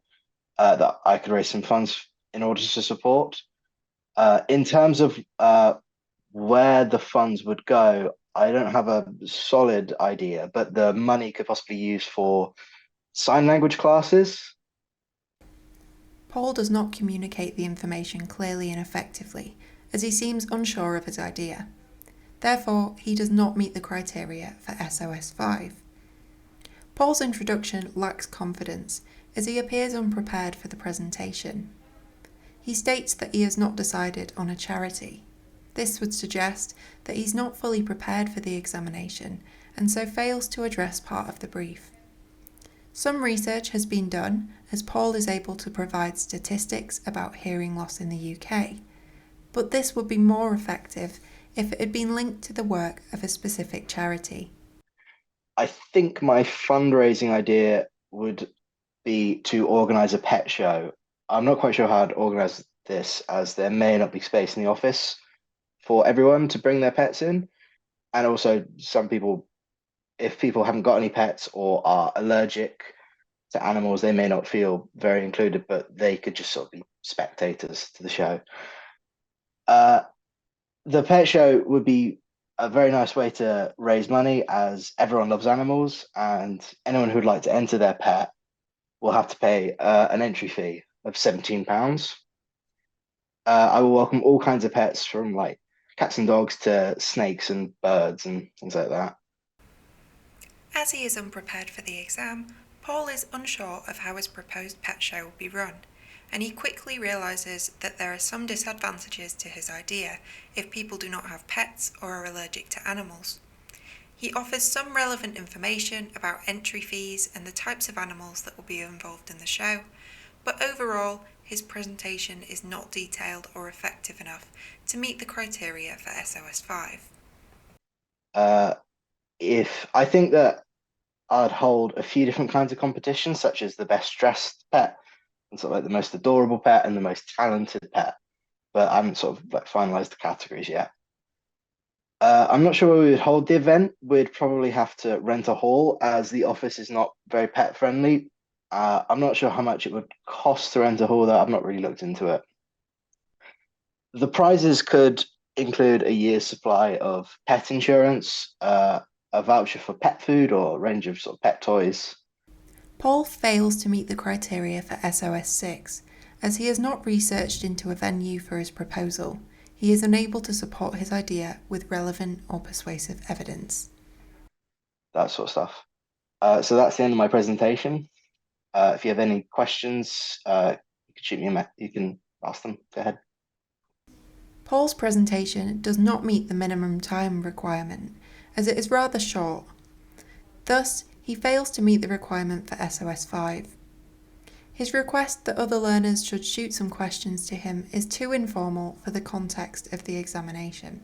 Speaker 6: that I could raise some funds in order to support. In terms of where the funds would go, I don't have a solid idea, but the money could possibly be used for sign language classes.
Speaker 1: Paul does not communicate the information clearly and effectively, as he seems unsure of his idea. Therefore, he does not meet the criteria for SOS 5. Paul's introduction lacks confidence, as he appears unprepared for the presentation. He states that he has not decided on a charity. This would suggest that he's not fully prepared for the examination, and so fails to address part of the brief. Some research has been done, as Paul is able to provide statistics about hearing loss in the UK, but this would be more effective if it had been linked to the work of a specific charity.
Speaker 6: I think my fundraising idea would be to organise a pet show. I'm not quite sure how I'd organise this, as there may not be space in the office for everyone to bring their pets in. And also some people, if people haven't got any pets or are allergic to animals, they may not feel very included, but they could just sort of be spectators to the show. The pet show would be a very nice way to raise money, as everyone loves animals, and anyone who'd like to enter their pet will have to pay an entry fee of £17. I will welcome all kinds of pets, from like cats and dogs to snakes and birds and things like that.
Speaker 1: As he is unprepared for the exam, Paul is unsure of how his proposed pet show will be run, and he quickly realises that there are some disadvantages to his idea if people do not have pets or are allergic to animals. He offers some relevant information about entry fees and the types of animals that will be involved in the show, but overall, his presentation is not detailed or effective enough to meet the criteria for SOS 5.
Speaker 6: I think that I'd hold a few different kinds of competitions, such as the best dressed pet, and sort of like the most adorable pet and the most talented pet, but I haven't sort of like finalized the categories yet. I'm not sure where we would hold the event. We'd probably have to rent a hall, as the office is not very pet friendly. I'm not sure how much it would cost to rent a hall, though. I've not really looked into it. The prizes could include a year's supply of pet insurance, a voucher for pet food, or a range of sort of pet toys.
Speaker 1: Paul fails to meet the criteria for SOS 6, as he has not researched into a venue for his proposal. He is unable to support his idea with relevant or persuasive evidence.
Speaker 6: That sort of stuff. So that's the end of my presentation. If you have any questions, you can shoot me you can ask them. Go ahead.
Speaker 1: Paul's presentation does not meet the minimum time requirement, as it is rather short. Thus, he fails to meet the requirement for SOS 5. His request that other learners should shoot some questions to him is too informal for the context of the examination.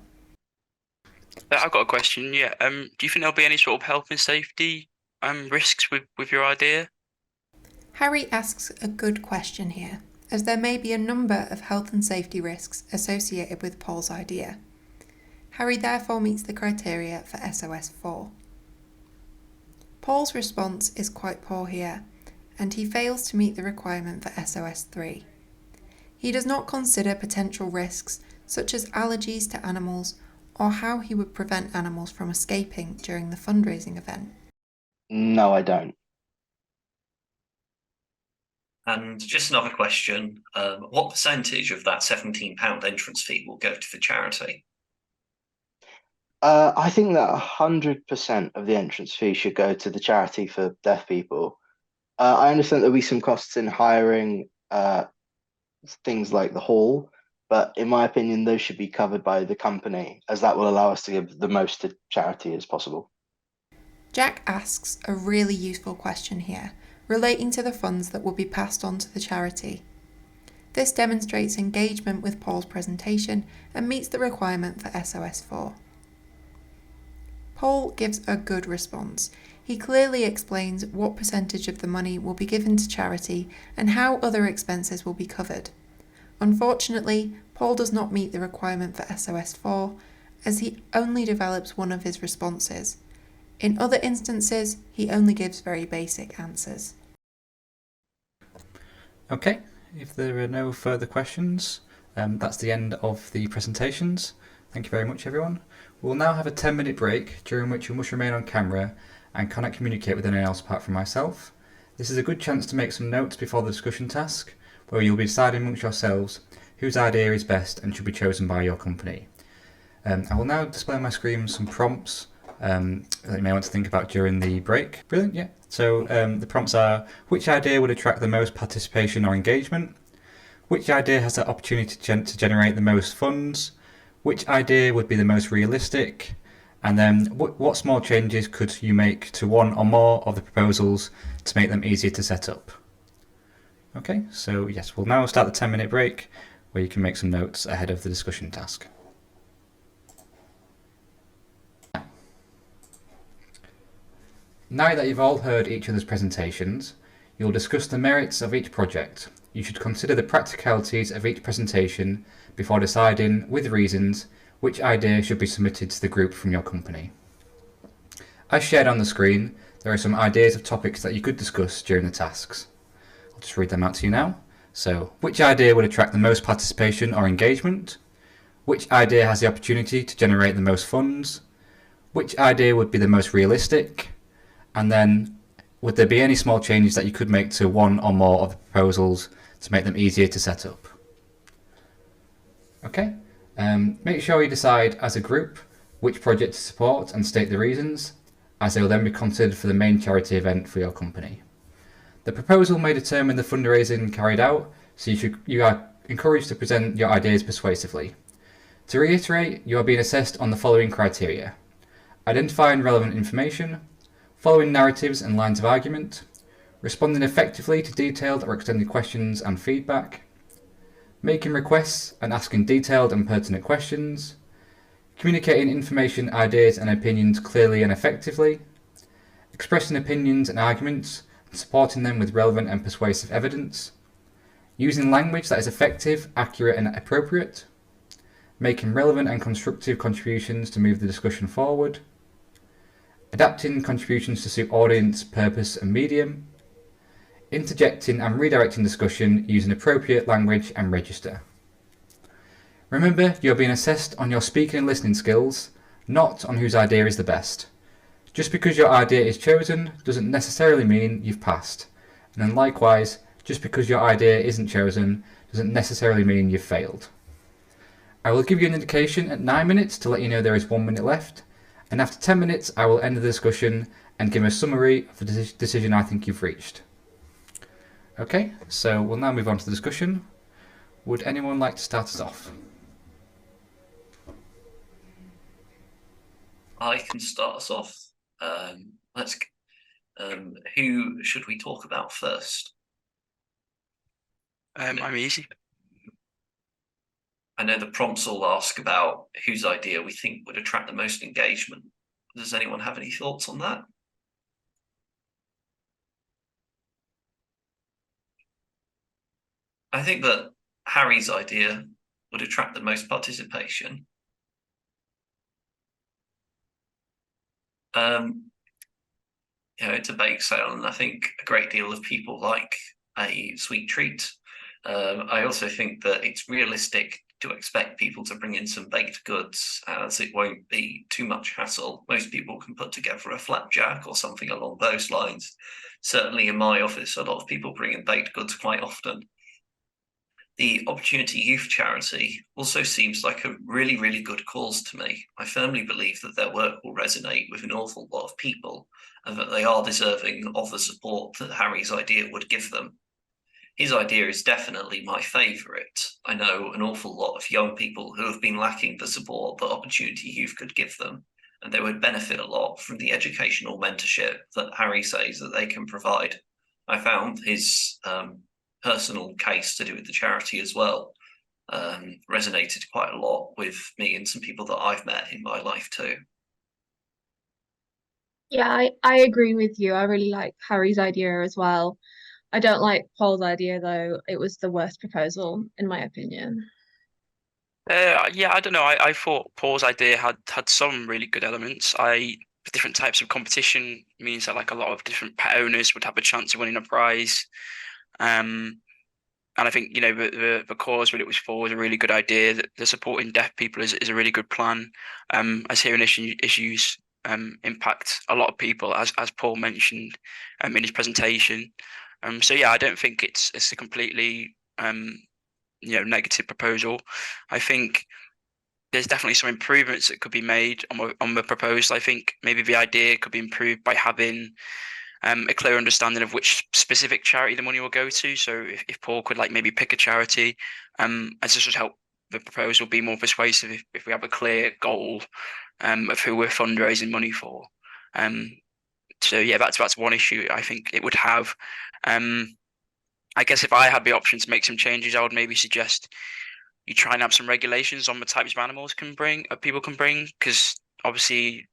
Speaker 5: I've got a question. Do you think there'll be any sort of health and safety risks with your idea?
Speaker 1: Harry asks a good question here, as there may be a number of health and safety risks associated with Paul's idea. Harry therefore meets the criteria for SOS 4. Paul's response is quite poor here, and he fails to meet the requirement for SOS 3. He does not consider potential risks such as allergies to animals or how he would prevent animals from escaping during the fundraising event.
Speaker 6: No, I don't.
Speaker 3: And just another question, what percentage of that £17 entrance fee will go to the charity?
Speaker 6: I think that 100% of the entrance fee should go to the charity for deaf people. I understand there'll be some costs in hiring things like the hall, but in my opinion, those should be covered by the company, as that will allow us to give the most to charity as possible.
Speaker 1: Jack asks a really useful question here, relating to the funds that will be passed on to the charity. This demonstrates engagement with Paul's presentation and meets the requirement for SOS 4. Paul gives a good response. He clearly explains what percentage of the money will be given to charity and how other expenses will be covered. Unfortunately, Paul does not meet the requirement for SOS 4, as he only develops one of his responses. In other instances, he only gives very basic answers.
Speaker 4: Okay, if there are no further questions, that's the end of the presentations. Thank you very much, everyone. We'll now have a 10-minute break, during which you must remain on camera and cannot communicate with anyone else apart from myself. This is a good chance to make some notes before the discussion task, where you'll be deciding amongst yourselves whose idea is best and should be chosen by your company. I will now display on my screen some prompts that you may want to think about during the break. Brilliant, yeah. So the prompts are: which idea would attract the most participation or engagement? Which idea has the opportunity to generate the most funds? Which idea would be the most realistic? And then what small changes could you make to one or more of the proposals to make them easier to set up? Okay, so yes, we'll now start the 10-minute break where you can make some notes ahead of the discussion task. Now that you've all heard each other's presentations, you'll discuss the merits of each project. You should consider the practicalities of each presentation before deciding, with reasons, which idea should be submitted to the group from your company. As shared on the screen, there are some ideas of topics that you could discuss during the tasks. I'll just read them out to you now. So, which idea would attract the most participation or engagement? Which idea has the opportunity to generate the most funds? Which idea would be the most realistic? And then, would there be any small changes that you could make to one or more of the proposals to make them easier to set up? Okay, make sure you decide as a group which project to support and state the reasons, as they will then be considered for the main charity event for your company. The proposal may determine the fundraising carried out, so you are encouraged to present your ideas persuasively. To reiterate, you are being assessed on the following criteria: identifying relevant information, following narratives and lines of argument, responding effectively to detailed or extended questions and feedback, making requests and asking detailed and pertinent questions, communicating information, ideas and opinions clearly and effectively, expressing opinions and arguments and supporting them with relevant and persuasive evidence, using language that is effective, accurate and appropriate, making relevant and constructive contributions to move the discussion forward, adapting contributions to suit audience, purpose and medium, interjecting and redirecting discussion using appropriate language and register. Remember, you are being assessed on your speaking and listening skills, not on whose idea is the best. Just because your idea is chosen doesn't necessarily mean you've passed, and then likewise, just because your idea isn't chosen doesn't necessarily mean you've failed. I will give you an indication at 9 minutes to let you know there is 1 minute left, and after 10 minutes I will end the discussion and give a summary of the decision I think you've reached. Okay, so we'll now move on to the discussion. Would anyone like to start us off?
Speaker 3: I can start us off. Who should we talk about first?
Speaker 5: I'm easy.
Speaker 3: I know the prompts will ask about whose idea we think would attract the most engagement. Does anyone have any thoughts on that? I think that Harry's idea would attract the most participation. It's a bake sale, and I think a great deal of people like a sweet treat. I also think that it's realistic to expect people to bring in some baked goods, as it won't be too much hassle. Most people can put together a flapjack or something along those lines. Certainly in my office, a lot of people bring in baked goods quite often. The Opportunity Youth Charity also seems like a really, really good cause to me. I firmly believe that their work will resonate with an awful lot of people and that they are deserving of the support that Harry's idea would give them. His idea is definitely my favourite. I know an awful lot of young people who have been lacking the support that Opportunity Youth could give them, and they would benefit a lot from the educational mentorship that Harry says that they can provide. I found his personal case to do with the charity as well resonated quite a lot with me and some people that I've met in my life too.
Speaker 7: Yeah, I agree with you. I really like Harry's idea as well. I don't like Paul's idea though. It was the worst proposal, in my opinion.
Speaker 5: Yeah, I don't know. I thought Paul's idea had some really good elements. Different types of competition means that like a lot of different pet owners would have a chance of winning a prize. And I think the cause that it was for was a really good idea. That the supporting deaf people is a really good plan. As hearing issues impact a lot of people, as Paul mentioned in his presentation. So yeah, I don't think it's a completely negative proposal. I think there's definitely some improvements that could be made on the proposal. I think maybe the idea could be improved by having a clear understanding of which specific charity the money will go to. So if Paul could like maybe pick a charity, as this would help the proposal be more persuasive if we have a clear goal of who we're fundraising money for. So yeah, that's one issue I think it would have. I guess if I had the option to make some changes, I would maybe suggest you try and have some regulations on the types of animals people can bring, because obviously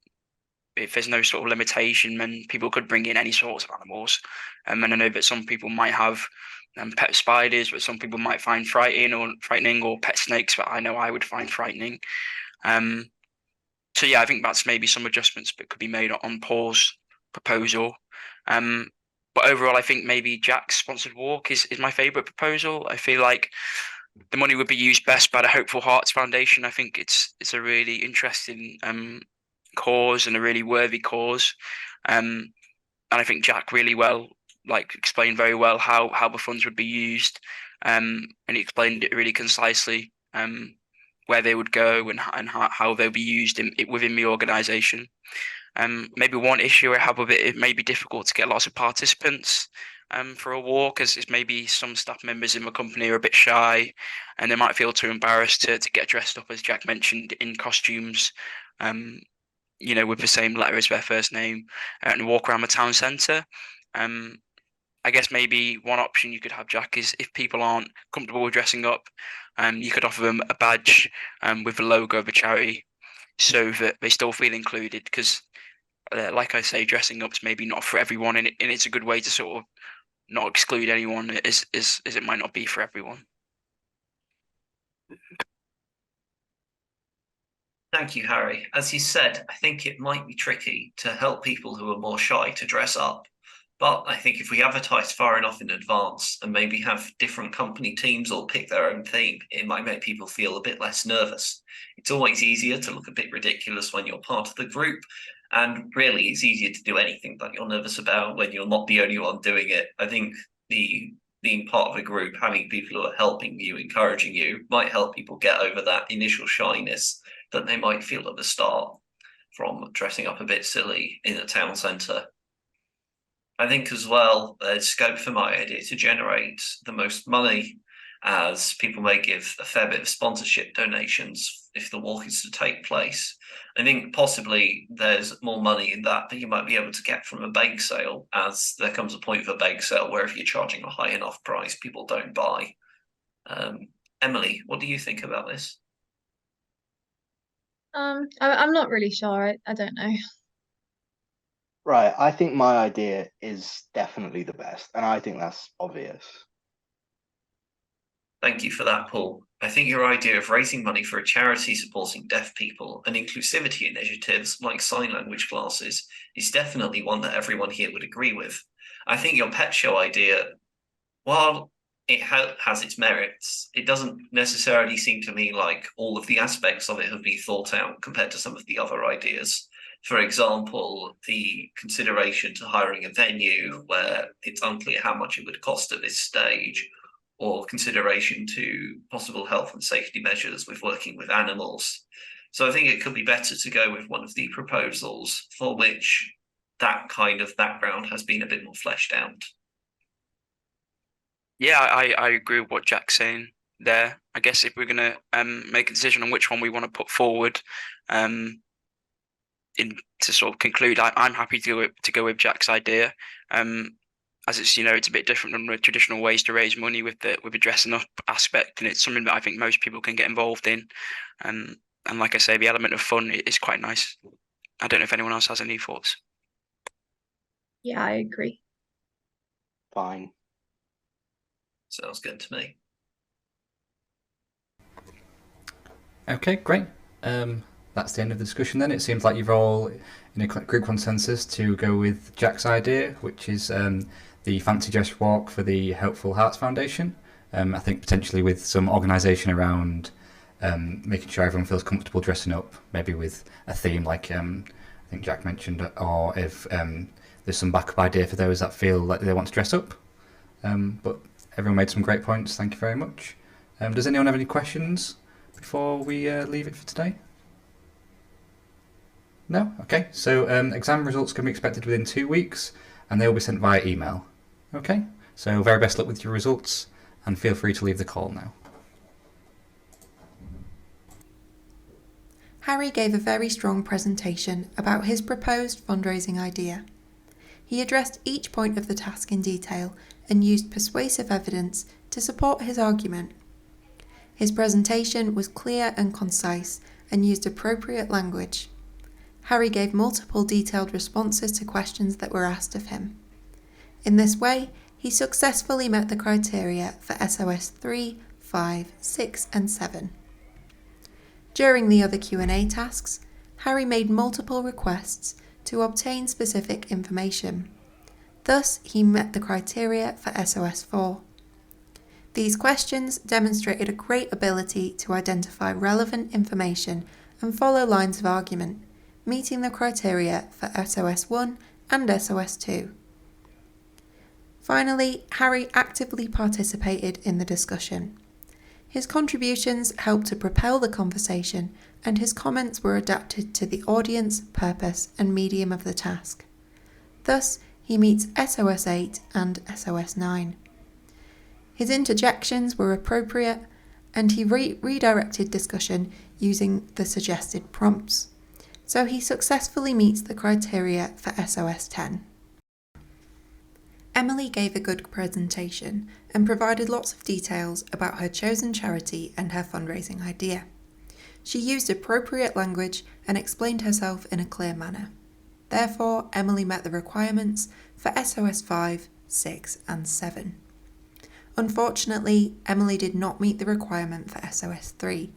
Speaker 5: if there's no sort of limitation, then people could bring in any sorts of animals. And I know that some people might have pet spiders, but some people might find frightening or pet snakes that I know I would find frightening. So yeah, I think that's maybe some adjustments that could be made on Paul's proposal. But overall, I think maybe Jack's sponsored walk is my favourite proposal. I feel like the money would be used best by the Hopeful Hearts Foundation. I think it's a really interesting cause and a really worthy cause. And I think Jack really explained very well how the funds would be used. And he explained it really concisely, where they would go and how they'll be used within the organisation. Maybe one issue I have with it may be difficult to get lots of participants for a walk, as maybe some staff members in the company are a bit shy and they might feel too embarrassed to get dressed up, as Jack mentioned, in costumes, with the same letter as their first name, and walk around the town centre. I guess maybe one option you could have, Jack, is if people aren't comfortable with dressing up, you could offer them a badge with the logo of the charity so that they still feel included, because like I say, dressing up is maybe not for everyone, and it's a good way to sort of not exclude anyone as it might not be for everyone.
Speaker 3: Thank you, Harry. As you said, I think it might be tricky to help people who are more shy to dress up. But I think if we advertise far enough in advance and maybe have different company teams all pick their own theme, it might make people feel a bit less nervous. It's always easier to look a bit ridiculous when you're part of the group. And really, it's easier to do anything that you're nervous about when you're not the only one doing it. I think being part of a group, having people who are helping you, encouraging you, might help people get over that initial shyness that they might feel at the start from dressing up a bit silly in a town centre. I think as well, there's scope for my idea to generate the most money, as people may give a fair bit of sponsorship donations if the walk is to take place. I think possibly there's more money in that you might be able to get from a bake sale, as there comes a point of a bake sale where if you're charging a high enough price, people don't buy. Emily, what do you think about this?
Speaker 7: I'm not really sure. I don't know.
Speaker 6: Right, I think my idea is definitely the best, and I think that's obvious.
Speaker 3: Thank you for that, Paul. I think your idea of raising money for a charity supporting deaf people and inclusivity initiatives like sign language classes is definitely one that everyone here would agree with. I think your pet show idea, while it has its merits, it doesn't necessarily seem to me like all of the aspects of it have been thought out compared to some of the other ideas. For example, the consideration to hiring a venue where it's unclear how much it would cost at this stage, or consideration to possible health and safety measures with working with animals. So I think it could be better to go with one of the proposals for which that kind of background has been a bit more fleshed out.
Speaker 5: Yeah, I agree with what Jack's saying there. I guess if we're going to make a decision on which one we want to put forward, to sort of conclude, I'm happy to go with Jack's idea. As it's it's a bit different than the traditional ways to raise money with the dressing up aspect, and it's something that I think most people can get involved in. And like I say, the element of fun is quite nice. I don't know if anyone else has any thoughts.
Speaker 7: Yeah, I agree.
Speaker 6: Fine.
Speaker 3: Sounds good to me.
Speaker 4: Okay, great. That's the end of the discussion then. It seems like you're all in a group consensus to go with Jack's idea, which is the fancy dress walk for the Hopeful Hearts Foundation. I think potentially with some organisation around making sure everyone feels comfortable dressing up, maybe with a theme like I think Jack mentioned, or if there's some backup idea for those that feel like they want to dress up. But everyone made some great points. Thank you very much. Does anyone have any questions before we leave it for today? No? Okay, so exam results can be expected within 2 weeks, and they will be sent via email. Okay, so very best luck with your results, and feel free to leave the call now.
Speaker 1: Harry gave a very strong presentation about his proposed fundraising idea. He addressed each point of the task in detail and used persuasive evidence to support his argument. His presentation was clear and concise and used appropriate language. Harry gave multiple detailed responses to questions that were asked of him. In this way, he successfully met the criteria for SOS 3, 5, 6 and 7. During the other Q&A tasks, Harry made multiple requests to obtain specific information. Thus, he met the criteria for SOS 4. These questions demonstrated a great ability to identify relevant information and follow lines of argument, meeting the criteria for SOS 1 and SOS 2. Finally, Harry actively participated in the discussion. His contributions helped to propel the conversation, and his comments were adapted to the audience, purpose, and medium of the task. Thus, he meets SOS 8 and SOS 9. His interjections were appropriate, and he redirected discussion using the suggested prompts. So he successfully meets the criteria for SOS 10. Emily gave a good presentation and provided lots of details about her chosen charity and her fundraising idea. She used appropriate language and explained herself in a clear manner. Therefore, Emily met the requirements for SOS 5, 6 and 7. Unfortunately, Emily did not meet the requirement for SOS 3,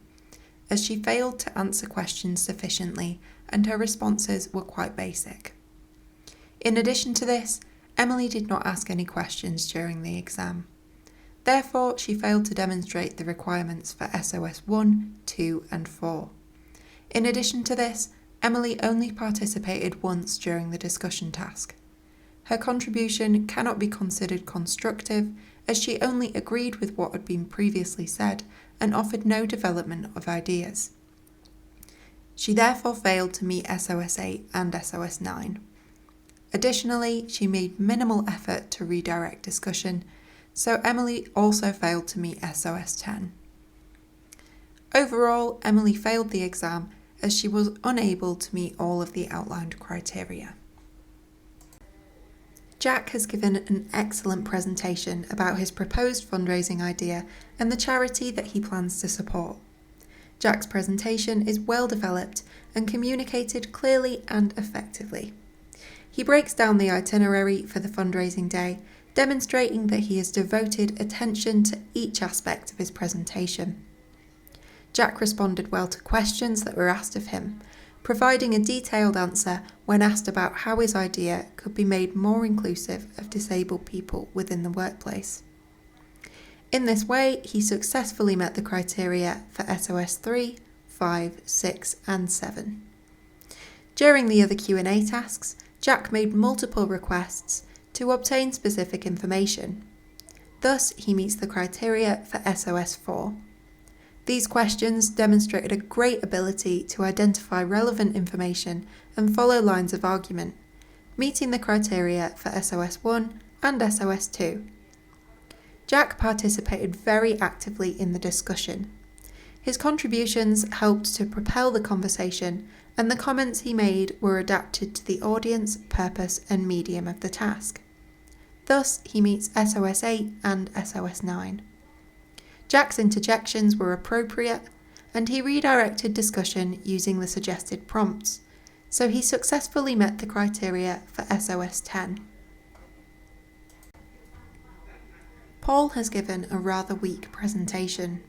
Speaker 1: as she failed to answer questions sufficiently and her responses were quite basic. In addition to this, Emily did not ask any questions during the exam. Therefore, she failed to demonstrate the requirements for SOS 1, 2 and 4. In addition to this, Emily only participated once during the discussion task. Her contribution cannot be considered constructive, as she only agreed with what had been previously said and offered no development of ideas. She therefore failed to meet SOS 8 and SOS 9. Additionally, she made minimal effort to redirect discussion, so Emily also failed to meet SOS 10. Overall, Emily failed the exam as she was unable to meet all of the outlined criteria. Jack has given an excellent presentation about his proposed fundraising idea and the charity that he plans to support. Jack's presentation is well developed and communicated clearly and effectively. He breaks down the itinerary for the fundraising day, demonstrating that he has devoted attention to each aspect of his presentation. Jack responded well to questions that were asked of him, providing a detailed answer when asked about how his idea could be made more inclusive of disabled people within the workplace. In this way, he successfully met the criteria for SOS 3, 5, 6 and 7. During the other Q&A tasks, Jack made multiple requests to obtain specific information. Thus, he meets the criteria for SOS 4. These questions demonstrated a great ability to identify relevant information and follow lines of argument, meeting the criteria for SOS 1 and SOS 2. Jack participated very actively in the discussion. His contributions helped to propel the conversation, and the comments he made were adapted to the audience, purpose and medium of the task. Thus, he meets SOS 8 and SOS 9. Jack's interjections were appropriate, and he redirected discussion using the suggested prompts, so he successfully met the criteria for SOS 10. Paul has given a rather weak presentation.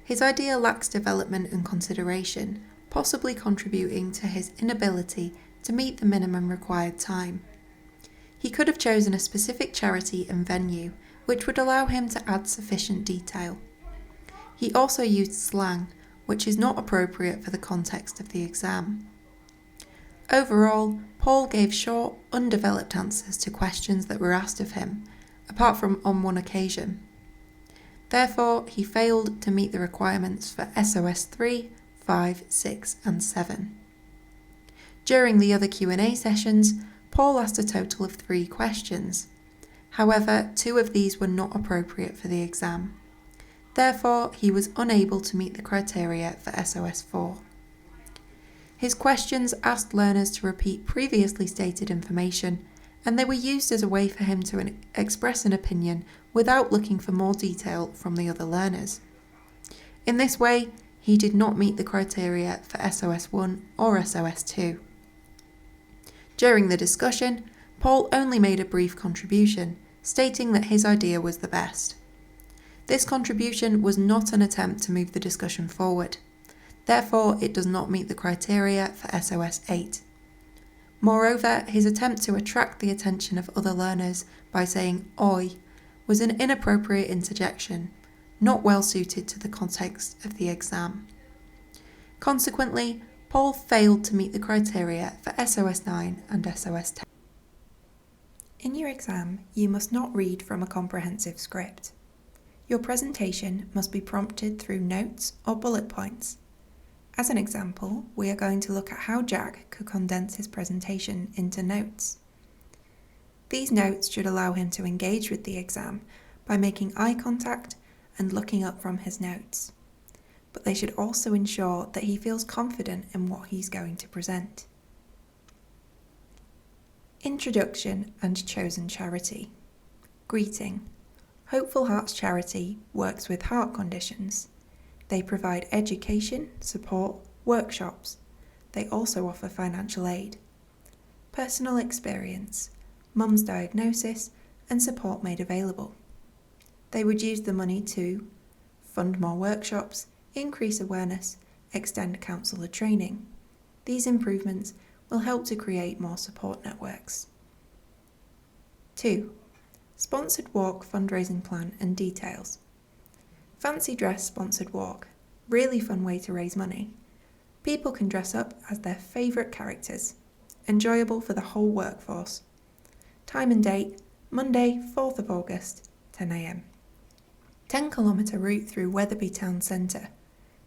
Speaker 1: His idea lacks development and consideration, possibly contributing to his inability to meet the minimum required time. He could have chosen a specific charity and venue, which would allow him to add sufficient detail. He also used slang, which is not appropriate for the context of the exam. Overall, Paul gave short, undeveloped answers to questions that were asked of him, apart from on one occasion. Therefore, he failed to meet the requirements for SOS 3, 5, 6 and 7. During the other Q&A sessions, Paul asked a total of 3 questions. However, 2 of these were not appropriate for the exam. Therefore, he was unable to meet the criteria for SOS 4. His questions asked learners to repeat previously stated information, and they were used as a way for him to express an opinion without looking for more detail from the other learners. In this way, he did not meet the criteria for SOS 1 or SOS 2. During the discussion, Paul only made a brief contribution, stating that his idea was the best. This contribution was not an attempt to move the discussion forward. Therefore, it does not meet the criteria for SOS 8. Moreover, his attempt to attract the attention of other learners by saying "oi" was an inappropriate interjection, not well suited to the context of the exam. Consequently, Paul failed to meet the criteria for SOS 9 and SOS 10. In your exam, you must not read from a comprehensive script. Your presentation must be prompted through notes or bullet points. As an example, we are going to look at how Jack could condense his presentation into notes. These notes should allow him to engage with the exam by making eye contact and looking up from his notes. But they should also ensure that he feels confident in what he's going to present. Introduction and chosen charity. Greeting. Hopeful Hearts Charity works with heart conditions. They provide education, support, workshops. They also offer financial aid. Personal experience. Mum's diagnosis and support made available. They would use the money to fund more workshops, increase awareness, extend counsellor training. These improvements will help to create more support networks. 2. Sponsored walk fundraising plan and details. Fancy dress sponsored walk. Really fun way to raise money. People can dress up as their favourite characters. Enjoyable for the whole workforce. Time and date, Monday, 4th of August, 10 a.m. 10-kilometre route through Wetherby Town Centre.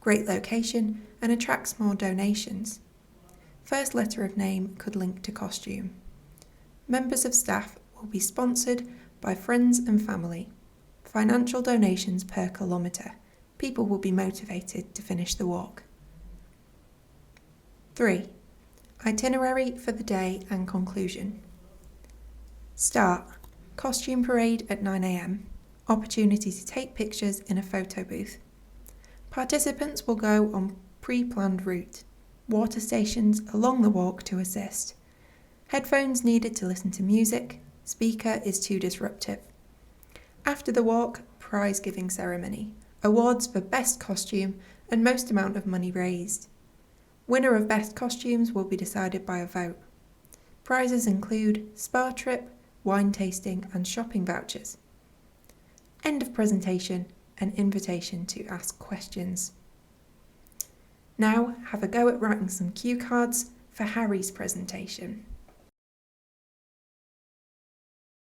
Speaker 1: Great location and attracts more donations. First letter of name could link to costume. Members of staff will be sponsored by friends and family. Financial donations per kilometre. People will be motivated to finish the walk. 3. Itinerary for the day and conclusion. Start. Costume parade at 9 a.m. Opportunity to take pictures in a photo booth. Participants will go on pre-planned route. Water stations along the walk to assist. Headphones needed to listen to music. Speaker is too disruptive. After the walk, prize giving ceremony. Awards for best costume and most amount of money raised. Winner of best costumes will be decided by a vote. Prizes include spa trip, wine tasting and shopping vouchers. End of presentation and invitation to ask questions. Now have a go at writing some cue cards for Harry's presentation.